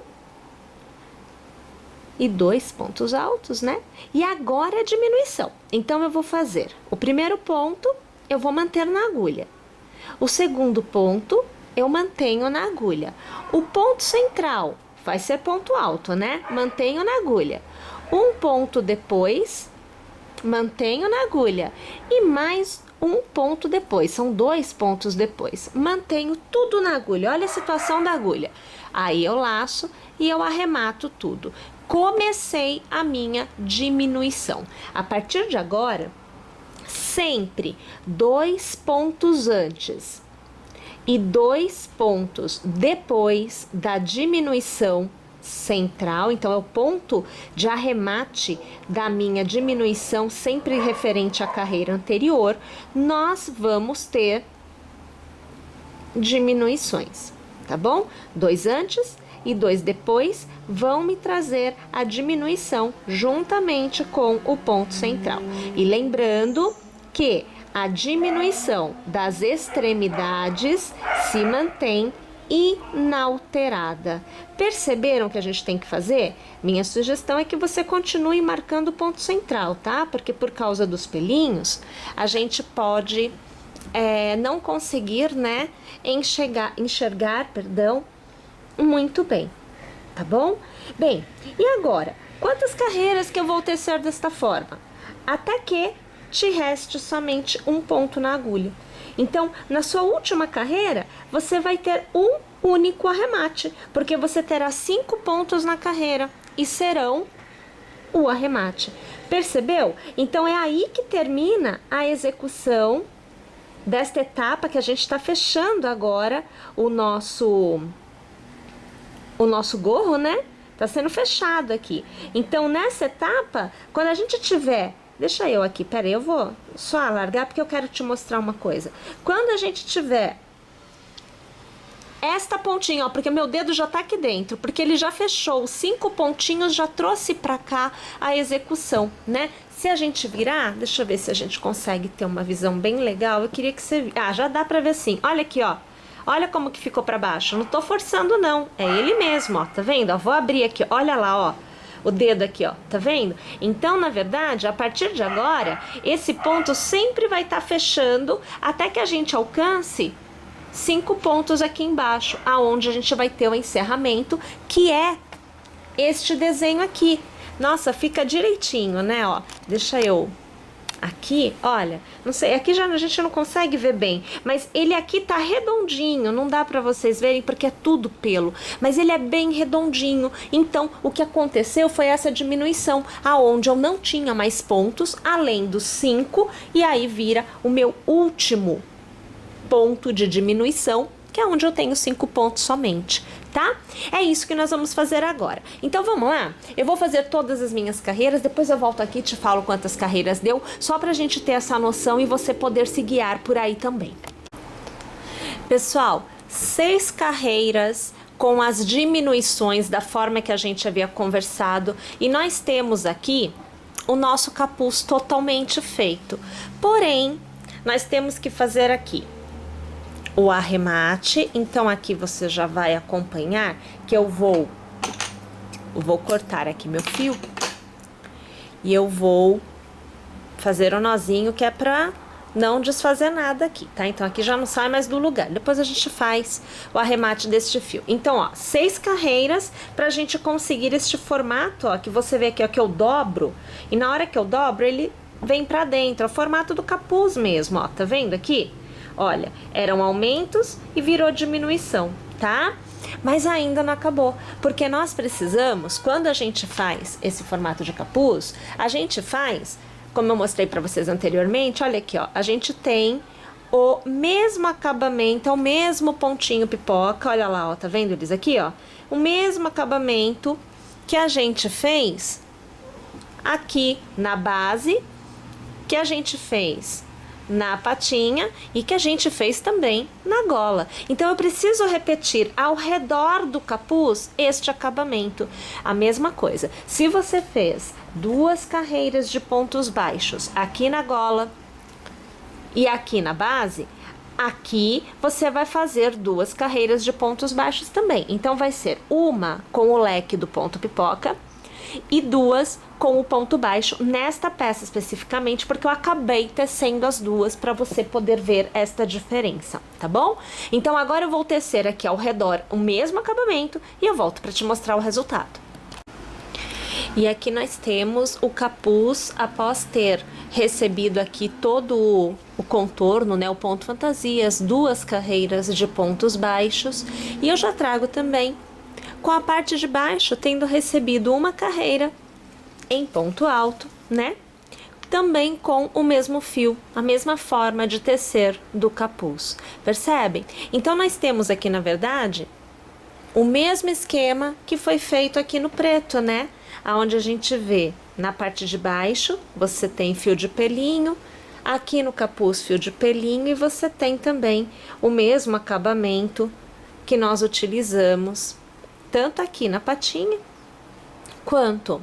e 2 pontos altos, né? E agora a diminuição. Então, eu vou fazer o primeiro ponto, eu vou manter na agulha. O segundo ponto, eu mantenho na agulha. O ponto central vai ser ponto alto, né? Mantenho na agulha. Um ponto depois, mantenho na agulha e mais um ponto depois, são 2 pontos depois, mantenho tudo na agulha. Olha a situação da agulha, aí eu laço e eu arremato tudo. Comecei a minha diminuição. A partir de agora, sempre 2 pontos antes e 2 pontos depois da diminuição central, então é o ponto de arremate da minha diminuição, sempre referente à carreira anterior, nós vamos ter diminuições, tá bom? 2 antes e 2 depois vão me trazer a diminuição juntamente com o ponto central. E lembrando que a diminuição das extremidades se mantém inalterada. Perceberam o que a gente tem que fazer? Minha sugestão é que você continue marcando o ponto central, tá? Porque por causa dos pelinhos, a gente pode não conseguir, né, enxergar, muito bem, tá bom? Bem, e agora? Quantas carreiras que eu vou tecer desta forma? Até que te reste somente um ponto na agulha. Então, na sua última carreira, você vai ter um único arremate, porque você terá 5 pontos na carreira e serão o arremate. Percebeu? Então, é aí que termina a execução desta etapa que a gente está fechando agora o nosso gorro, né? Tá sendo fechado aqui. Então, nessa etapa, quando a gente tiver... Deixa eu aqui, peraí, eu vou só alargar porque eu quero te mostrar uma coisa. Quando a gente tiver esta pontinha, ó, porque meu dedo já tá aqui dentro, porque ele já fechou os 5 pontinhos, já trouxe pra cá a execução, né? Se a gente virar, deixa eu ver se a gente consegue ter uma visão bem legal. Eu queria que você... Ah, já dá pra ver assim. Olha aqui, ó. Olha como que ficou pra baixo. Não tô forçando, não. É ele mesmo, ó. Tá vendo? Ó, vou abrir aqui. Olha lá, ó. O dedo aqui, ó, tá vendo? Então, na verdade, a partir de agora, esse ponto sempre vai estar fechando até que a gente alcance 5 pontos aqui embaixo, aonde a gente vai ter o encerramento, que é este desenho aqui. Nossa, fica direitinho, né, ó. Deixa eu... Aqui, olha, não sei, aqui já a gente não consegue ver bem, mas ele aqui tá redondinho, não dá pra vocês verem porque é tudo pelo, mas ele é bem redondinho. Então, o que aconteceu foi essa diminuição, aonde eu não tinha mais pontos, além dos 5, e aí vira o meu último ponto de diminuição, que é onde eu tenho 5 pontos somente, tá? É isso que nós vamos fazer agora. Então vamos lá? Eu vou fazer todas as minhas carreiras, depois eu volto aqui e te falo quantas carreiras deu, só pra gente ter essa noção e você poder se guiar por aí também. Pessoal, 6 carreiras com as diminuições da forma que a gente havia conversado, e nós temos aqui o nosso capuz totalmente feito. Porém, nós temos que fazer aqui o arremate. Então aqui você já vai acompanhar que eu vou cortar aqui meu fio e eu vou fazer o nozinho, que é pra não desfazer nada aqui, tá? Então aqui já não sai mais do lugar, depois a gente faz o arremate deste fio. Então, ó, 6 carreiras pra gente conseguir este formato, ó, que você vê aqui, ó, que eu dobro, e na hora que eu dobro ele vem pra dentro, é o formato do capuz mesmo, ó, tá vendo aqui? Olha, eram aumentos e virou diminuição, tá? Mas ainda não acabou, porque nós precisamos, quando a gente faz esse formato de capuz, a gente faz, como eu mostrei para vocês anteriormente, olha aqui, ó, a gente tem o mesmo acabamento, é o mesmo pontinho pipoca, olha lá, ó, tá vendo eles aqui, ó? O mesmo acabamento que a gente fez aqui na base, que a gente fez na patinha e que a gente fez também na gola. Então eu preciso repetir ao redor do capuz este acabamento. A mesma coisa, se você fez 2 carreiras de pontos baixos aqui na gola e aqui na base, aqui você vai fazer 2 carreiras de pontos baixos também. Então vai ser uma com o leque do ponto pipoca e 2 com o ponto baixo nesta peça especificamente, porque eu acabei tecendo as 2 para você poder ver esta diferença, tá bom? Então agora eu vou tecer aqui ao redor o mesmo acabamento e eu volto para te mostrar o resultado. E aqui nós temos o capuz após ter recebido aqui todo o contorno, né, o ponto fantasia, as 2 carreiras de pontos baixos. E eu já trago também com a parte de baixo tendo recebido uma carreira em ponto alto, né? Também com o mesmo fio, a mesma forma de tecer do capuz. Percebem? Então nós temos aqui, na verdade, o mesmo esquema que foi feito aqui no preto, né? Aonde a gente vê na parte de baixo, você tem fio de pelinho, aqui no capuz fio de pelinho, e você tem também o mesmo acabamento que nós utilizamos, tanto aqui na patinha, quanto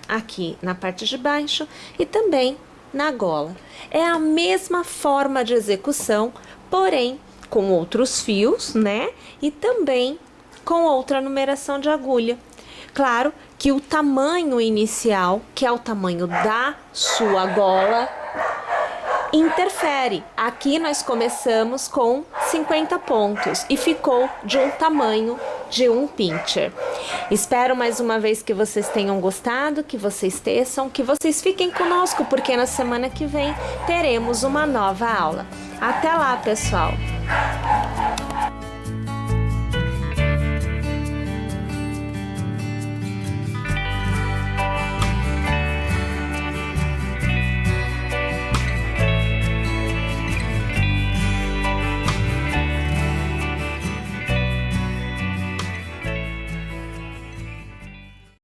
aqui na parte de baixo e também na gola. É a mesma forma de execução, porém com outros fios, né? E também com outra numeração de agulha. Claro que o tamanho inicial, que é o tamanho da sua gola, interfere. Aqui nós começamos com 50 pontos e ficou de um tamanho de um pincher. Espero mais uma vez que vocês tenham gostado, que vocês teçam, que vocês fiquem conosco, porque na semana que vem teremos uma nova aula. Até lá, pessoal!